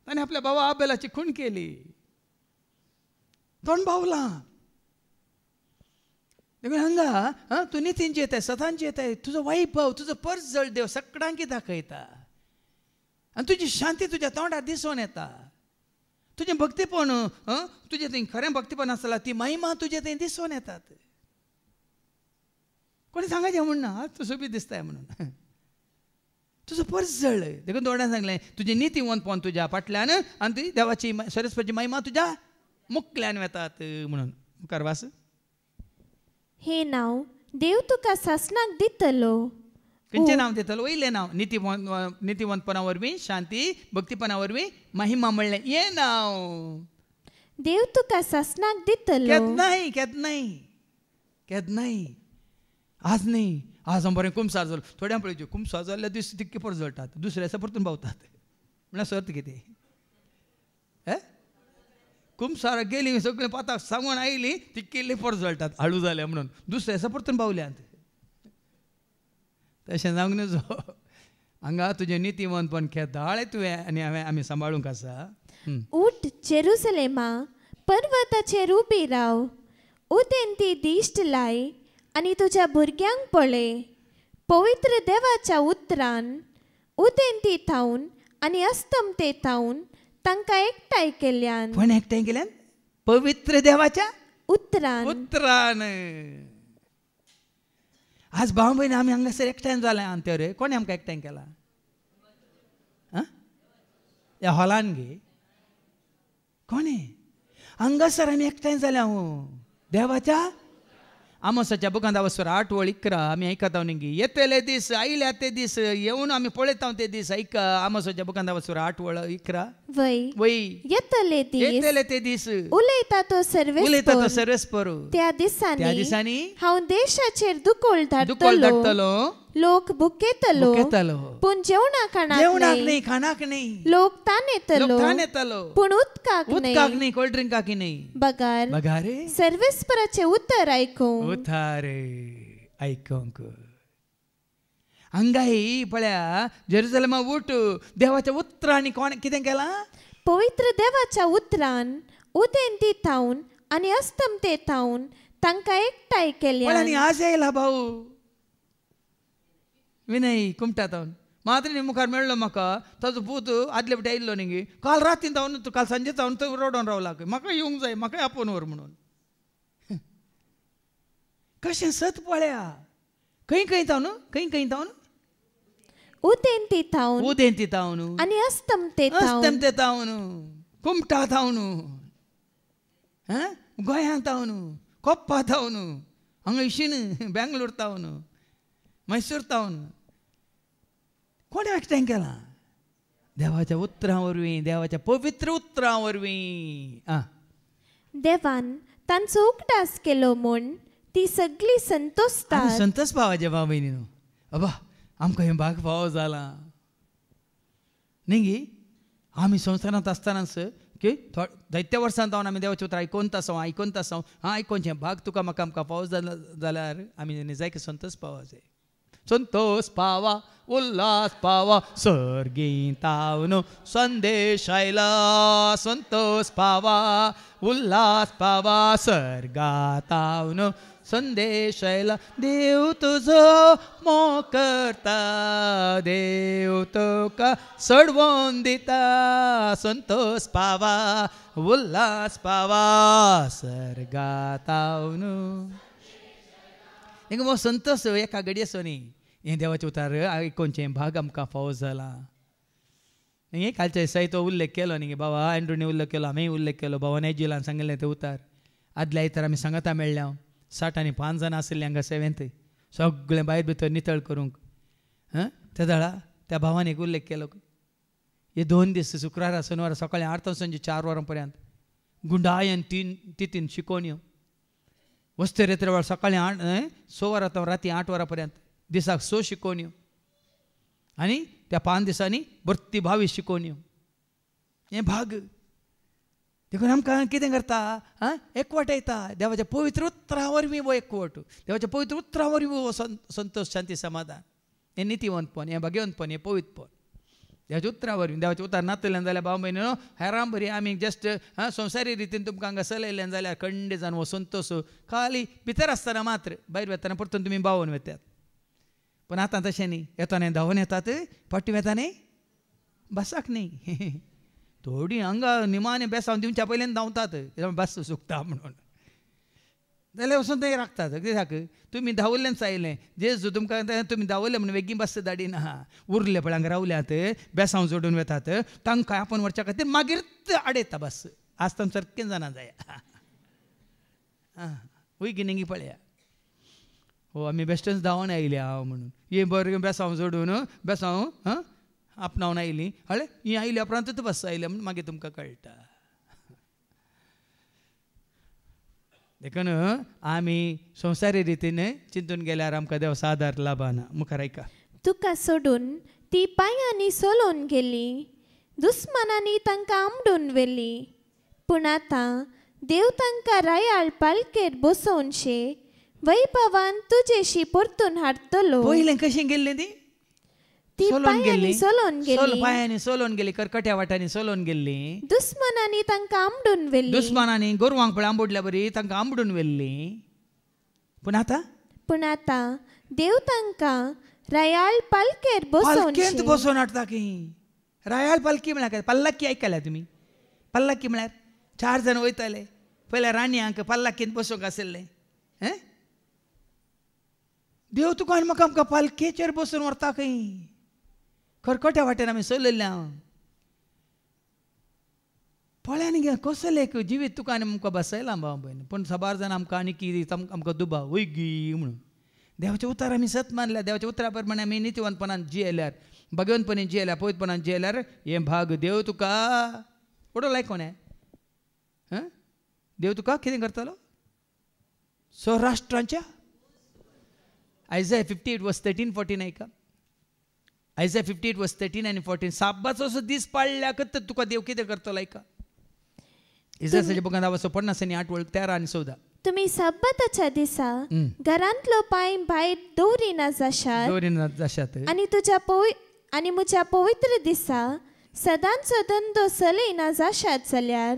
ताणें आपल्या भावा आबेलाची खूण केली. तोंड बावलां. देखून हांगा तूं नितीन जेताय, सदांच जेताय. तुजो वैभव, तुजो परजळ देव सगळ्यांक दाखयता. आनी तुजी शांती तुज्या तोंडार दिसून येता. तुजें भक्तीपण, तुजें थंय खरें भक्तीपण आसल्यार ती महिमा तुजे थंय दिसून येतात. कोणी सांगायचें म्हणना तूं सोबीत दिसताय म्हणून. तुजो परजळ देखून दोड्यान सांगलें तुजें नितीवंतपण तुज्या फाटल्यान आनी ती देवाची सरस्वतीची महिमा तुज्या मुखल्यान येतात म्हणून. मुखार वास. हे नांव देव तुका सासणाक दितलो. खंयचें नांव दितलो? वयलें नांव. नितीवंतपणा वरवीं शांती, भक्तीपणा वरवीं महिमा म्हणलें हें नांव देव तुका सासणाक दितलो. केन्नाय केन्नाय केन्नाय. आज न्ही, आज हांव बरें कुमसार जालो. थोड्यां पळयच्यो कुमसार जाल्ल्या दीस तितके परजळटात, दुसऱ्या दिसा परतून भावतात. म्हळ्यार सर्त कितें? कुमसार गेली सगळें पाताक सांगून आयली ती केल्ली परजळटात हाळू जाल्या म्हणून. दुसऱ्या दिसा परतून भावल्यात. तशें जावंक नजो. हांगा तुजें नितीवंतपण खेदाळे तुवें आनी आमी सांबाळूंक आसा. उठ जेरुसलेमा, पर्वताचेर उबी राव. उदेंती दिश्ट लाय आनी तुज्या भुरग्यांक पळय. पवित्र देवाच्या उतरान उदेंती थावन आनी अस्तमते थावन तांकां एकठांय केल्यान. पण एकठांय केल्यान? पवित्र देवाच्या उतरान. आज भाव भयण आमी हांगासर एकठांय जालें अंतर. कोणें आमकां एकठांय केला? ह्या हॉलान गे. कोणें? हांगासर आमी एकठांय जाल्या देवाच्या. आमोसाच्या बुकांत वचून 8:11 आमी आयकता न्ही. येतले दीस आयल्या ते दीस येवन आमी पळयता ते दीस. ऐका आमोसाच्या बुकांत वचून 8:11. वय येतले ते दीस उलयता तो सर्वेस्पर. त्या दिसांनी हांव देशाचेर दुकोळ धाडटलो. लोक भुकेतलो पूण जेवणाक खाणाक न्ही. लोक तानेतलो पूण उदकाक न्ही, कोल्ड ड्रिंकाक न्ही. बगार सर्वेस्पराचे उतर आयकूंक. हांगा ही पळया जेरुसलेमा उठ. देवाच्या उतरांनी कोण कितें केलां? पवित्र देवाच्या उतरान उदेंती थावन आनी अस्तमते थावन तांकां एकठांय केल्या. आनी आज येयला भाऊ विनय कुमटा थावन. मात्र मुखार मेळ्ळो म्हाका. ताजो पूत आदले फावटी आयिल्लो न्ही. काल रातीन थावन काल सांजे थावन तो रोडोन रावला. म्हाका येवंक जाय, म्हाका आपोवन व्हर म्हणून. कशें सत पळया. खंय थावन उदेंती थावन आनी अस्तमते थावन. कुमटा थावन, गोंयांत थावन, कोप्पा थावन, हांगा इशीन बेंगलोर थावन, मैसूर थावन. कोणें एकठांय केलां? देवाच्या उतरां वरवीं, देवाच्या पवित्र उतरां वरवीं. देवान तांचो उगडास केलो म्हूण ती सगळी संतोषतात. संतोष पावाचे भाव बहिणीनो. अबा आमकां हे भाग फावो जाला न्ही गे. आमी संस्थानांत आसतनाच की दैत्य वर्सांत जावन आमी देवाचें उतर आयकोन आसां आयकोनचें भाग तुका म्हाका आमकां फावो जाल्यार आमी जाय की संतोष पावाचे. संतोष पावा उल्हास पावा सर्गीतावन संदेश आयला. संतोष पावा उल्हास पावा सर्गातावन संदेश आयला. देव तुजो मोग करता, देव तुका सोडवून दिता. संतोष पावा उल्हास पावा सर्गातावन. हिंग मो संतोष एका घडये असो न्ही. हें देवाचें उतार आयकोनचें भाग आमकां फावो जाला. हे कालच्या दिसा तो उल्लेख केलो न्ही बाबा एंड्रूने उल्लेख केलो, हांवेंय उल्लेख केलो, भावान एजिलान सांगिल्लें तें उतार. आदल्या आयतार आमी सांगाता मेळ्ळ्या 60 आनी 5 जाणां आशिल्लीं हांगा सेवेंथ. सगळें भायर भितर नितळ करूंक त्या दळा त्या भावान एक उल्लेख केलो. हे 2 दीस शुक्रारा शनिवार सकाळीं 8 तो सांजे 4 वरां पर्यंत गुंडायन 3 शिकोवण्यो. वस्ते रेत्र वेळ सकाळीं 6 वरां तो राती 8 वरां पर्यंत दिसाक 6 शिकोवण्यो. आनी त्या 5 दिसांनी भरती 22 शिकोवण्यो. हें भाग देखून आमकां कितें करता एकवट येता. देवाच्या पवित्र उतरा वरवीं वो एकवट, देवाच्या पवित्र उतरा वरवीं वो संतोष शांती समाधान. हें नितीवंतपण, हें भाग्यवंतपण, हें पवित्रपण देवाच्या उतरा वरवीं. देवाचें उतार नातलें जाल्यार भाव भयणीनो हेरां बरी आमी जस्ट संवसारी रितीन तुमकां हांगा चलयलें जाल्यार खंड जावन हो संतोश खाली भितर आसतना मात्र, भायर वेतना परतून तुमी भावून वेतात. पूण आतां तशें न्ही. येताना धांवून येतात, फाटीं वेताना बसाक न्ही. थोडीं हांगा निमाणे बेसावन दिवच्या पयलीं धांवतात बस सुकता म्हणून. जाल्यार वचून थंय राखतात. कित्याक तुमी धांवल्लेंच आयलें. जेजू तुमकां तुमी धांवले म्हणून बेगीन बस धाडिना. उरले पळय हांगा रावल्यात, बेसांव जोडून वेतात, तांकां आपूण व्हरच्या खातीर मागीर आडयता बस. आज तांचो सारकें जाणा जाय. वय गिनिंगी पळया. हो आमी बेश्टेच धांवून आयली हांव म्हणून. हे बरें बेसांव जोडून बेसांव आपणावन आयलीं. हळे ही आयली उपरांतूच बस आयली म्हणून मागीर तुमकां कळटा. देखून आमी संवसारी रितीन चिंतून गेल्यार आमकां देव सादार लाभना. मुखार ऐका. तुका सोडून ती पांयांनी सोलोवन गेली, दुस्मानांनी तांकां आंबडून व्हेली. पूण आतां देव तांकां रायाळ पालकेर बसोवनशे वैभवान तुजेशी परतून हाडटलो. पयलें कशीं गेल्लीं ती? ती पांयांनी सोलोवन गेली, पांयांनी सोलोवन गेली, कर्कट्या वाटांनी सोलोवन गेल्ली. दुस्मानांनी तांकां आंबडून व्हेली. दुस्मानांनी गोरवांक पळय आंबोडल्या बरी तांकां आंबडून व्हेल्ली. पूण आतां देव तांकां रायाळ पालकेर बसोवनशे बसोवन हाडटा की. रायाळ पालकी म्हळ्यार काय? पल्लाकी आयकल्या तुमी? पल्लाकी म्हळ्यार 4 जाण वयताले. पयल्या राणयांक पल्लाकींत बसोवंक आशिल्लें. देव तुका आनी म्हाका आमकां पालकेचेर बसून व्हरता खंय. कर्कट्या वाटेन आमी चलयल्ल्या. पळया न्ही कसलें एक जिवीत तुका आनी आमकां बसयलां भाव भयण. पूण साबार जाण आमकां आनी कितें आमकां दुबाव वय गी म्हणून. देवाचें उतार आमी सत मानल्या. देवाच्या उतरा प्रमाणे आमी नितीवंतपणान जियेल्यार, भगवंतपणान जियेल्यार, पवित्रपणान जियेल्यार हें भाग देव तुका उडोवंक कोणें? देव तुका कितें करतलो? सौराष्ट्रांच्या Isaiah 58:13-14 ऐका. Isaiah 58:13-14. साबाचो असो दीस पाळल्याकच तुका देव कितें करतलो ऐका. इसायाच्या बुकांत 50:8-13 आणि 14. तुम्ही सब्बाताच्या दिसा घरांतलो पांय भायर दवरिना जाशात आणि म्हज्या पवित्र दिसा सदांचो धंदो चलयना जाशात जाल्यार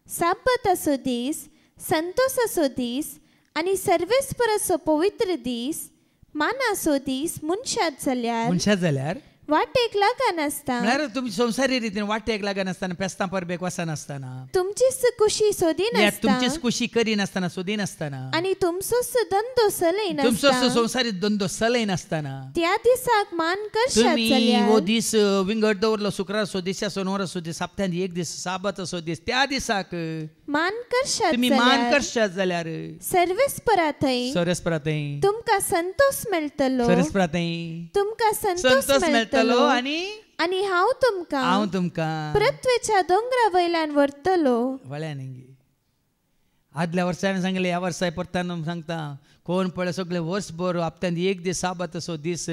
सब्बाताचो दीस, संतोषाचो दीस आणि सर्वेस्पराचो पवित्र दीस, मानाचो दीस मनशात जाल्यार वाटेक लागनासता. म्हळ्यार तुमी संवसारी रितीन वाटेक लागनासतना, पेस्तां परबेक वचनासतना, तुमचीच खुशी सोदिनासता, तुमचीच खुशी करिनासतना, सोदिनासतना, आणि तुमचोच धंदो चलयनासता, तुमचो संवसारी धंदो चलयनासतना त्या दिसाक मान करशात जाल्यार वो दीस विंगड दवरलो. शुक्रारचो दीस, सोनवाराचो दीस, सप्त्यान एक दीस, साबाताचो दीस, त्या दिसाक मान करशात तुम्ही मान करशात जाल्यार सर्वेस्पराथंय तुमकां संतोष मेळटलो. तुमकां संतोष मेळटलो आणि हांव तुमकां पृथ्वीच्या दोंगरा वयल्यान व्हरतलो. वळ्या न्ही आदल्या वर्सांनी सांगले ह्या वर्सा परताना सांगता कोण पळय सगळे वर्सभर हप्त्यान एक दीस साबात असो दीस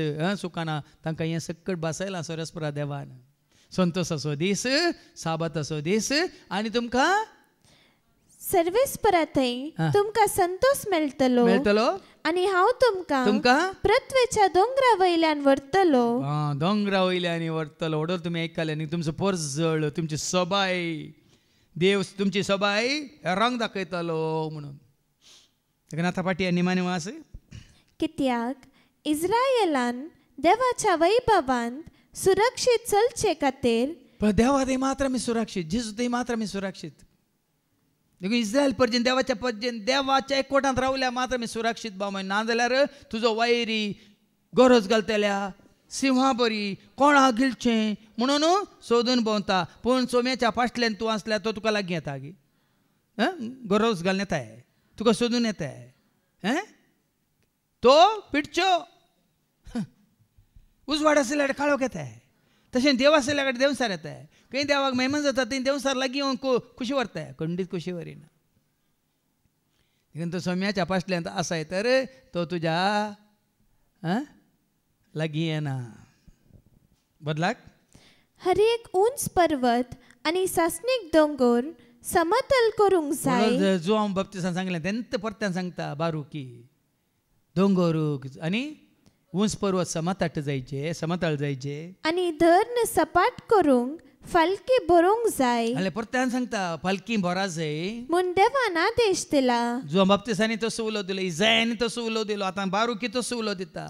सुकाना तांकां हें सकट बसयलां सरस्परा देवान संतोष असो दीस साबात असो दीस आनी तुमकां सर्वेस्परा थंय तुमकां संतोष मेळटलो मेळटलो आनी हांव तुमकां तुमकां पृथ्वेच्या दोंगरा वयल्यान व्हरतलो दोंगरा वयल्यान व्हरतलो ओडोर तुमी आयकले न्ही तुमचो पर्जळ तुमची सबाय देव तुमची सबाय रंग दाखयतलो म्हणून ताका आतां फाटी निमाणे वास कित्याक इस्रायेलान देवाच्या वैभवांत सुरक्षीत चलचे खातीर पण देवा थंय मात्र आमी सुरक्षीत जेजू थंय मात्र आमी सुरक्षीत देखून इस्रायल पर्यंत देवाच्या पर्यंत देवाच्या एकवटांत रावल्या मात्र आमी सुरक्षीत बाव नाजाल्यार तुजो वैरी गरज घालतल्या सिंहा बरी कोणा गिलचें म्हणून सोदून भोंवता पूण सोम्याच्या फाटल्यान तूं आसल्यार तो तुका लागीं येता गे गरज घालून येताय तुका सोदून येताय तो पिडच्यो उजवाड आसल्यार काळोख येताय तशें देव आसल्या कडेन देवसार येताय खंय देवाक मेहमान जाता थंय देवसार लागीं येवन खुशी व्हरताय खंडीत खुशी व्हरिना देखून तो सोम्याच्या फाटल्यान आसाय तर तो तुज्या लागीं येना बदलाक हर एक उंच पर्वत आनी सासणीक दोंगर समतल करूंक जाय जो हांव बाप्तिसान सांगलें तेन्ना परत्यान सांगता बारुकी दोंगर आनी उंच पर्वत समतट जायचे समतळ जायचे आनी धर्न सपाट करूंक फालकी भरूंक जाय जाल्यार परत्यान सांगता फालकी भरा जाय म्हूण देवान आदेश दिला जो बाप्तिसांनी तसो उलो दिलो इजायानी तसो उलो दिलो आतां बारुकी तसो उलो दिता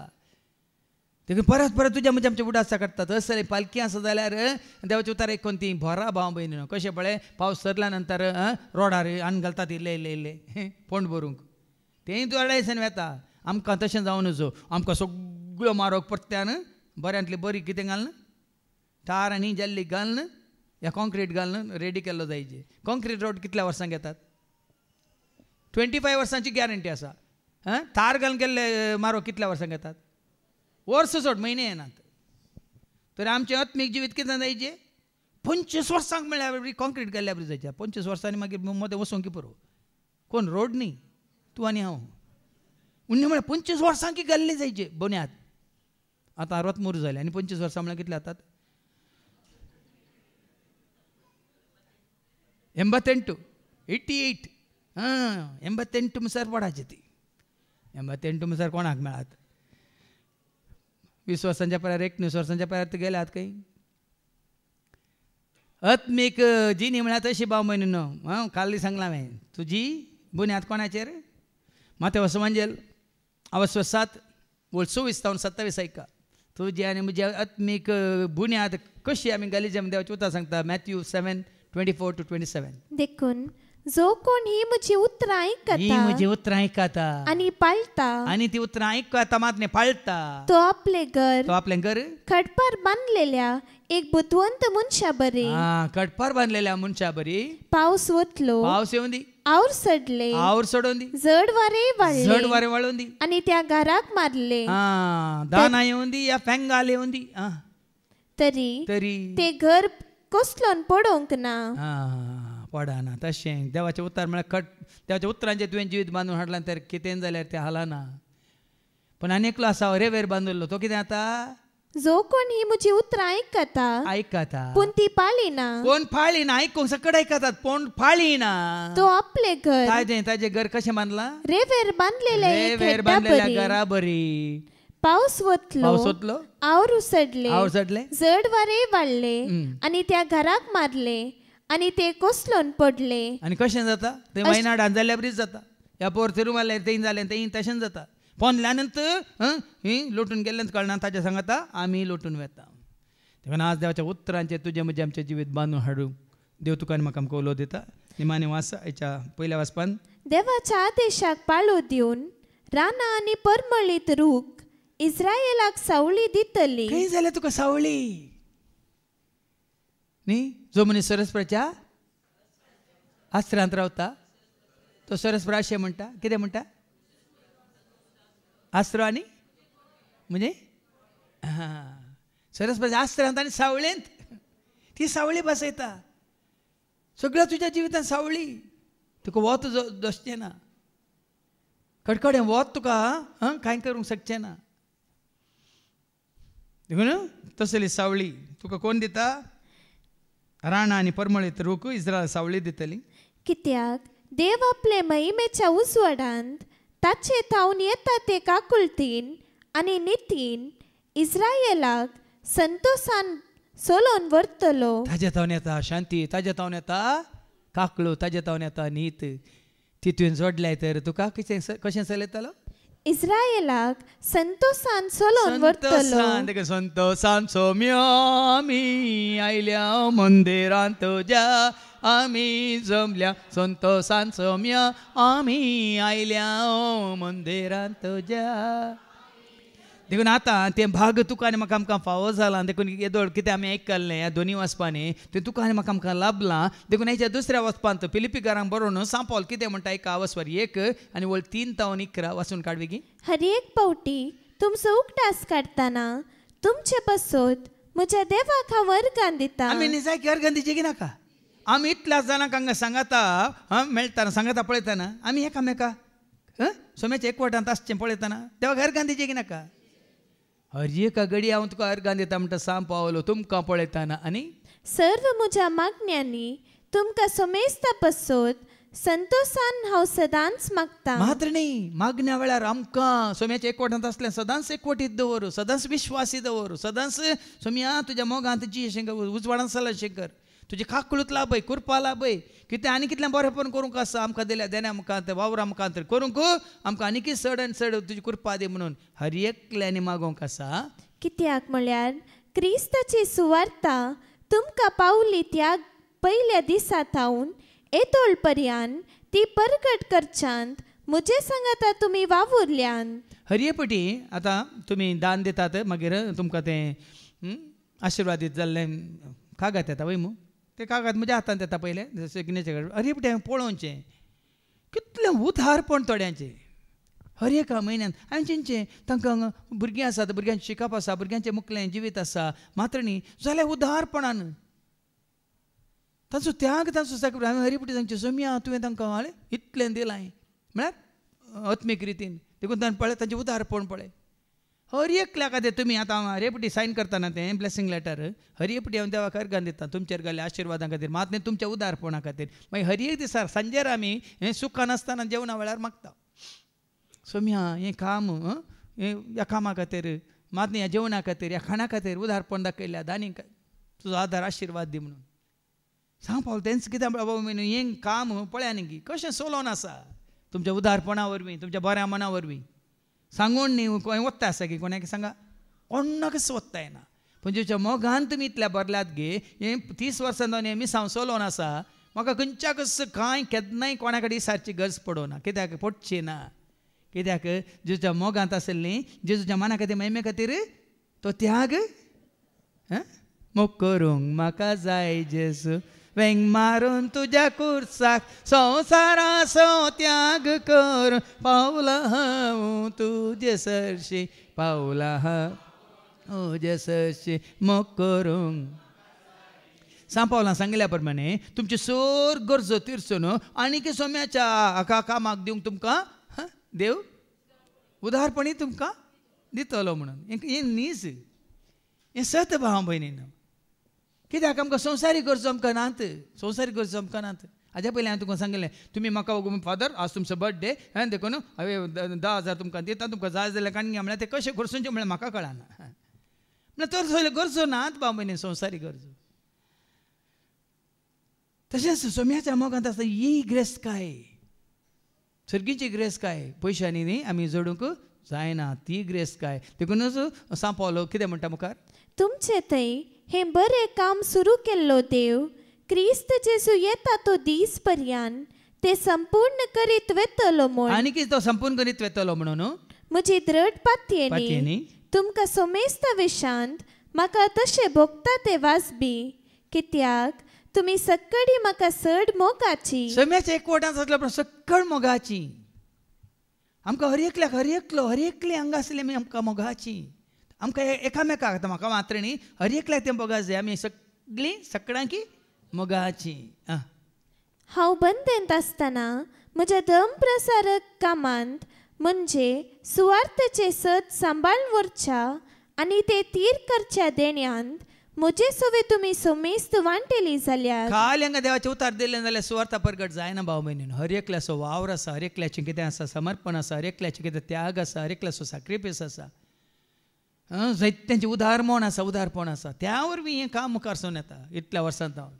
देखून परत परत तुज्या म्हणजे आमच्या उडासा काडटात असले पालखी आसा जाल्यार देवाच्या उतार एक कोण ती भरा भाव भयणी कशें पळय पावस सरल्या नंतर रोडार आन घालतात इल्ले इल्ले इल्ले पोंड भरूंक तेंय तूं अडायसान वेता आमकां तशें जावन नजो आमकां सगळ्यो मारोग परत्यान बऱ्यांतली बरी कितें घालन टार आनी जल्ली घालन या कॉन्क्रीट घालन रेडी केल्लो जायचे कॉन्क्रीट रोड कितल्या वर्सांक येतात 25 वर्सांची गॅरंटी आसा तार घालून केल्ले मारो कितल्या वर्सांक येतात वर्स सोड म्हयने येनात तर आमचें आत्मीक जिवीत कितें जायचें 25 वर्सांक म्हळ्यार कॉन्क्रीट घाल्ल्या बरी जायचें 25 वर्सांनी मागीर मदें वचूंक पुरो कोण रोड न्ही तूं आनी हांव उन्नी म्हळ्यार 25 वर्सांकी घाल्ली जायचे बुन्याद आतां 63 जाले आनी 25 वर्सां म्हळ्यार कितले जातात 88 88 मुसार पडाची ती 88 मुसार कोणाक मेळात 20 वर्सांच्या परार 19 वर्सांच्या परार गेल्यात खंय आत्मीक जिनी म्हळ्यार तशी भाव म्हयनी न्हू काल्ली सांगलां हांवें तुजी बुन्याद कोणाचेर माथेव सुवांजेल अवस्व 7 बोल 26-27 ऐका तुजी आनी म्हजी आत्मीक बुन्याद कशी आमी घाली जे देवाच्या उतर सांगता मॅथ्यू 7:24-27 देखून जो कोण ही म्हजी उतरां ही म्हजी उतरां आयकता आनी पाळटा आनी ती उतरां आयकता मात पाळटा तो आपले घर खडपार बांदलेल्या एक बुद्वंत मनशा बरी खडपार बांदलेल्या मनशा बरी पावस वतलो पावस येवन दी आवर सडले आवर सोडून दी जड वारे वाळून दी आनी त्या घराक मारले दाना येवन दी या फेंगाल येवन दी तरी ते घर कसलोन पडोंक ना पडना तशें देवाचें उतर म्हळ्यार देवाच्या उतरांचेर तुवें जिवीत बांदून हाडलां तर कितें जाल्यार तें हालना पण आनी एकलो आसा रेवेर बांदलो तो कितें जाता जो कोण ही म्हजी उतरां आयकता पूण ती पाळिना कोण फाळिना आयकूंक सकट आयकतात पूण फाळिना तो आपले घर ताजें घर कशें बांदलां रेवेर बांदलेल्या घरा बरी पावस वतलो आवर उसडले जड वारे वाडले आनी त्या घराक मारले आनी ते कसलोन पडले आनी कशें जाता ते वयनाडान जाल्यार बरीच जाता ह्या पोर थिरू मारल्यार तें जालें तें तशें जाता पोंदल्या नंतर ही लोटून गेल्ल्यान कळना ताच्या सांगता आमी लोटून वेता देखून आज देवाच्या उतरांचेर तुजें म्हजें आमचें जिवीत बांदून हाडूंक देव तुका आनी म्हाका आमकां उलो दिता निमाणे वास हेच्या पयल्या वाचपान देवाच्या आदेशाक पाळो दिवन रानां आनी परमळीत रूख इस्रायेलाक सावळी दितली खंय जाल्यार तुका सावळी न्ही जो मनीस सरस्वराच्या आस्त्रांत रावता तो सरस्वरा अशें म्हणटा कितें म्हणटा आस्त्र आनी म्हणजे सरस्वराच्या आस्त्रांत आनी सावळेंत ती सावळी बसयता सगळ्या तुज्या जिवितांत सावळी तुका वत दसचें ना, कडकडें वत तुका कांय करूंक शकचें ना. देखून तसली सावळी तुका कोण दिता? राणां आनी परमळीत रूख इस्रायल सावळी दितली. कित्याक देव आपले महिमेच्या उजवाडांत ताचे थावन येता ते काकुळतीन आनी नितीन इस्रायेलाक संतोषान सोलोन व्हरतलो. ताजे थावन येता शांती, ताजे थावन येता काकळू, ताजे थावन येता नीत. तितून जोडल्याय तर तुका कशें चलयतलो? इस्रायेलाक संतोषान सोलोन व्हरतलो. संतोषान सोम्या आमी आयल्या मंदिरांत तुज्या, आमी जमल्या संतोषान सोम्या आमी आयल्या मंदिरांत तुज्या. देखून आतां तें भाग तुका आनी म्हाका आमकां फावो जालां. देखून येदोळ कितें आमी आयकल्लें ह्या दोनी वचपांनी तें तुका आनी म्हाका आमकां लाभलां. देखून हेच्या दुसऱ्या वचपांत फिलिपिकारांक बरोवन सांव पौल कितें म्हणटा एका वचपार 1 आनी वळ 3:11 वाचून काडवी गी. हर एक पावटी तुमचो उगडास काडटाना तुमचे बसोत म्हज्या देवाक हांव वर्गान दिता. आमी निजाय अर्गान दिवचें की नाका. आमी इतल्याच जाणांक हांगा सांगाता मेळटाना सांगाता पळयतना आमी एकामेकाक सोम्याच्या एकवटांत आसचें पळयतना देवाक अर्गान दिवचें की नाका. हर एक घडी हांव तुका अर्गान दिता म्हणटा सांव पावलो तुमकां पळयतना. आनी सर्व म्हज्या मागण्यांनी तुमकां सोमेस्ता बसोत संतोषान हांव सदांच मागता. मात्र न्ही, मागण्या वेळार आमकां सोम्याच्या एकवटांत आसलें सदांच एकवटीत दवर, सदांच विश्वासी दवर, सदांच सोम्या तुज्या मोगांत जी अशें उजवाडांत चल अशें कर. तुजे काकळूत लाभय, कुरपा लाभय. कितें आनी कितलें बरेंपण करूंक आसा आमकां दिल्या देण्या मुखांत वावरा मुखांत करूंक आमकां आनीक चड आनी चड तुजी कुरपा दी म्हणून हर एकल्यानी मागोवंक आसा. कित्याक म्हळ्यार क्रिस्ताची सुवार्ता तुमकां पावली त्या पयल्या दिसा थावन येतोळ पर्यान ती परगट करच्यांत म्हजे सांगाता तुमी वावुरल्यान. हरयेपटी आतां तुमी दान दितात मागीर तुमकां तें आशिर्वादीत जाल्लें कागात येता वय मू ते कागात म्हज्या हातांत येता पयलें सिग्नेचर. हरयेपटी हांवें पळोवचें कितलें उदारपण थोड्यांचें. हर एका म्हयन्यान हांवें चिंतचें तांकां भुरगीं आसात, भुरग्यांचें शिकप आसा, भुरग्यांचें मुखलें जिवीत आसा, मात्र न्ही जाल्यार उदारपणान तांचो त्याग तांचो सॅक्रिफायस. हांवें हरयेपटी सांगचें सोम्या तुवें तांकां इतलें दिलां म्हळ्यार आत्मीक रितीन. देखून ताणें पळय तांचें उदारपण पळय. हर एकल्या खातीर तुमी आतां हरयेपटी सायन करतना तें ब्लेसिंग लेटर हरयेपटी हांव देवाक अर्गान दिता तुमचेर घाल्ल्या आशिर्वादां खातीर, मात न्ही तुमच्या उदारपणा खातीर. मागीर हर एक दिसा सांजेर आमी हें सुखान आसतना जेवणा वेळार मागता सोम्या हें काम ह्या कामा खातीर, मात न्ही ह्या जेवणा खातीर, ह्या खाणा खातीर उदारपण दाखयल्या दानीक तुजो आदार आशिर्वाद दी म्हणून सांग पावल. तेंच कितें बाबा हें काम पळया न्ही कशें चलोवन आसा तुमच्या उदारपणा वरवीं, तुमच्या बऱ्या मना वरवीं. सांगून न्ही खंय वत्ता आसा की कोणाक सांगा कोणाकच वत्ता येना. पूण जेच्या मोगान तुमी इतल्या बरल्यात गे हें 30 वर्सां जावन हें मिसांव चलोवन आसा. म्हाका खंयच्याकच कांय केन्नाय कोणा कडेन इसारची गरज पडोना. कित्याक पडची ना. कित्याक जेच्या मोगांत आसली जेजूच्या मना खातीर महिमे खातीर तो त्याग मोग करूंक म्हाका जाय जेजू वेंग मारून तुज्या कुर्साक संवसाराचो त्याग कर पावला हांव तुजे सरशी पावला हांव तुजे सरशी मोग करूंक. सांग पावलां सांगिल्ल्या प्रमाणे तुमची सोर गरजो तिरसून आनीक सोम्याच्या हाका कामाक दिवंक तुमकां देव उदारपणी तुमकां दितलो म्हणून. हें न्हीच, हें सत भाव भयणीन. कित्याक आमकां संवसारी गरजो आमकां नात, संवसारी गरजो आमकां नात. हाज्या पयलीं हांवें तुका सांगिल्लें तुमी म्हाका फादर आज तुमचो बर्थडे हांवें देखून हांवें 10,000 तुमकां दिता, तुमकां जाय जाल्यार काणगे म्हळ्यार ते कशें करचें म्हळ्यार म्हाका कळना. म्हळ्यार तर सगळे गरजो नात भाव भयणी, संवसारी गरजो. तशेंच सोम्याच्या मोगांत आसता ही ग्रेस काय, सर्गीची ग्रेस काय पयशांनी न्ही आमी जोडूंक जायना. ती ग्रेस काय. देखूनच सांग पावलो कितें म्हणटा मुखार तुमचे थंय हें बरें काम सुरू केल्लो देव क्रिस्त जेजू येता तो दीस पर्यंत ते संपूर्ण करीत वेतलो म्हूण. आनी कितें तो संपूर्ण करीत वेतलो म्हणून म्हजी दृढ पातयेनी तुमकां सोमेस्ता विशांत म्हाका तशें भोगता ते वाजबी. कित्याक तुमी सक्कडी म्हाका चड मोगाची. सोम्याच्या एकवटांत आसल्या पण सक्कड मोगाची. आमकां हर एकले हांगा आसले आमकां मोगाची. आमकां एकामेकाक आतां म्हाका मात्र न्ही हर एकल्याक तें मोगा जाय. आमी सगळीं सगळ्यांकी मोगाची. हांव बंदेंत आसतना म्हज्या धर्मप्रसारक कामांत म्हणजे सुवार्थेचे सत सांबाळून व्हरच्या आनी ते तीर करच्या देण्यांत म्हजे सोवे तुमी सोमेस्त वांटेली जाल्यार खाली हांगा देवाचे उतार दिले जाल्यार सुवार्ता प्रगट जायना भाव भयणीनो. हर एकल्याचो वावर आसा, हर एकल्याचें कितें आसा, समर्पण आसा, हर एकल्याचें कितें त्याग आसा, हर एकल्याचो सॅक्रिफायस आसा, जायत्यांचें उदारपण आसा. त्या वरवीं हें काम मुखार सावन येता. इतल्या वर्सांत हांव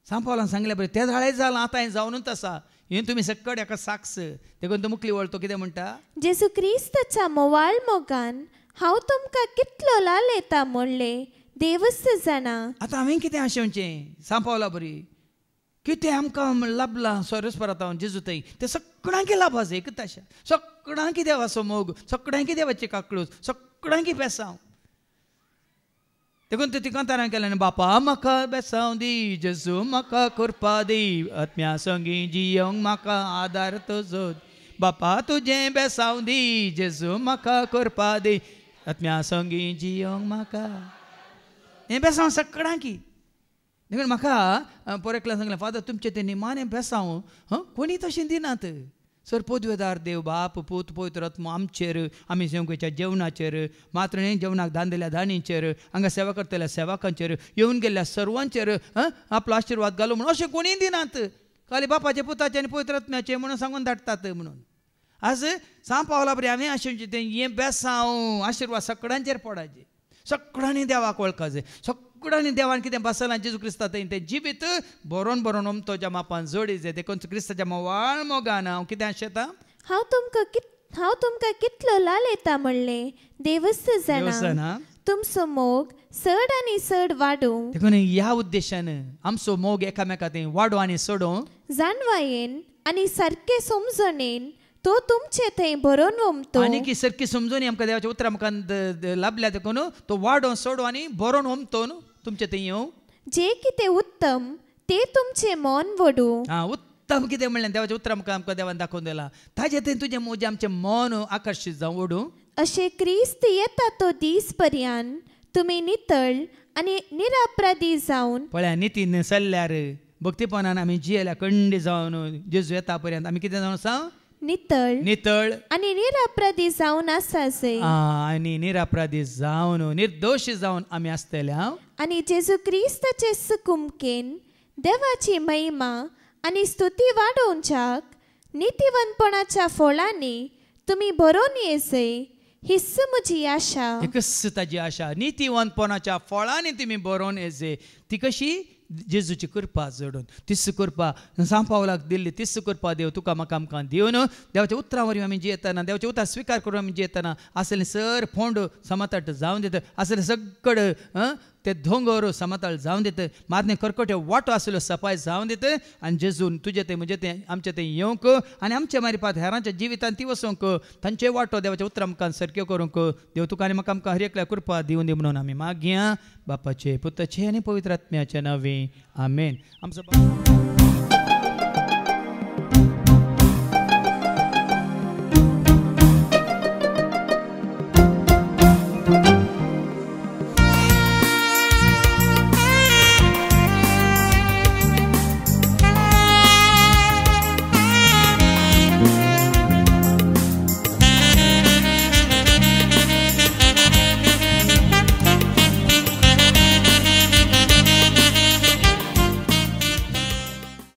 सांपावलान सांगलें बरें तें झाडे जालां आतां हें जावनूच आसा. हें तुमी सक्कड हेका साक्ष देखून तो मुखली वळतो कितें म्हणटा, जेजू क्रिस्ताच्या मोवाळ मोगान हांव तुमकां कितलो लालयता म्हणलें देवस्त जाणा. आतां हांवें कितें आशेवचें सांपावला बरी कितें आमकां लाभलां सोरस्परातावन जेजू थंय तें सगळ्यांकी लाभास एकच आशा. सगळ्यांकी देवाचो मोग, सगळ्यांकी देवाची काकळूस, सगळ्यांकी बेसांव. देखून ती कांतारां केलें न्ही, बापा म्हाका बेसांव दी, जेजू म्हाका कृपा दी, आत्म्या संगी जियोंक म्हाका आदार तुजो. बापा तुजें बेसांव दी, जेजू म्हाका कृपा दी, आत्म्या संगी जियोंक म्हाका. हें बेसांव सगळ्यांकी. देखून म्हाका पोरेकला सांगलें, फादर तुमचें तें निमाणें बेसांव कोणी तशें दिनात. सर पोदवेदार देव बाप पूत पवित्र आत्मा आमचेर, आमी सेवकाच्या जेवणाचेर, मात्र न्ही जेवणाक दान दिल्या दानीचेर, हांगा सेवा करतल्या सेवकांचेर, येवन गेल्ल्या सर्वांचेर आपलो आशिर्वाद घालूं म्हणून अशें कोणीय दिनात. खाली बापाचे पुताचे आनी पवित्र आत्म्याचे म्हणून सांगून धाडटात म्हणून. आज सांपावला बरी हांवें आशिल्लें तें हें बेसांव आशिर्वाद सगळ्यांचेर पडाचे. सगळ्यांनी देवाक वळखाचे, सगळ्यांनी देवान कितें बसलां जेजू क्रिस्ता थंय तें जिवीत बरोवन बरोवन ओमतोच्या मापान जोडीचे. देखून क्रिस्ताच्या मोवाळ मोगान हांव कितें आशेता, हांव तुमकां कितलो लालयता म्हणलें देवस्त जाणा. तुमचो मोग चड आनी चड वाडूं. देखून ह्या उद्देशान आमचो मोग एकामेका थंय वाडो आनी सोडूं जाणवायेन आनी सारके समजणेन तो तुमचे थंय बरोवन ओमतो. आनी की सारकी समजून आमकां देवाच्या उतरां आमकां लाभल्या देखून तो वाडो सोडो आनी बरोवन ओमतो तुमचे थंय येवं. जे कितें उत्तम ते तुमचे मन वडू. उत्तम कितें म्हणलें देवाच्या उतरां आमकां देवान दाखोवन दिलां, ताजे थंय तुजें मोजे आमचें मन आकर्शीत जावं ओडूं. अशें क्रिस्त येता तो दीस पर्यंत तुमी नितळ आनी निरापराधी जावन. पळया नितीन चल्ल्यार भक्तीपणान आमी जियेल्या खंडी जावन जेजू येता पर्यंत आमी कितें जावन आसा, नितळ आनी निरापराधी जावन आसासे. आनी निरापराधी जावन निर्दोश जावन आमी आसतल्या. आनी जेजू क्रिस्ताचे सुकुमकेन देवाची महिमा आनी स्तुती वाडोवच्याक नितीवंतपणाच्या फळांनी तुमी बरोवन येसे हिस्स म्हजी आशा. एकच ताजी आशा, नितीवंतपणाच्या फळांनी तुमी बरोवन येसे. ती कशी, जेजूची कृपा जोडून. तिस कृपा सांपावलाक दिल्ली तीस कृपा देव तुका म्हाका आमकां दिवन देवाच्या उतरां वरवीं आमी जियेतना, देवाचे उतर स्विकार करून आमी जियेतना आसलें सर फोंड समतट जावन दिता, आसलें सगळ ते धोंगर समतळ जावन दिता, मारने कर्कटे वाटो आसलो सफाय जावन दिता. आनी जेजून तुजें तें म्हणजे तें आमचें तें येवंक आनी आमच्या मारिपात हेरांच्या जिवितान ती वसूंक तांचे वाटो देवाच्या उतरां आमकां सारक्यो करूंक देव तुका आनी म्हाका आमकां हर एकल्या कृपा दिवन दी म्हणून आमी मागया बापाचे पुताचे आनी पवित्र आत्म्याचे नांवे आमेन. आमचो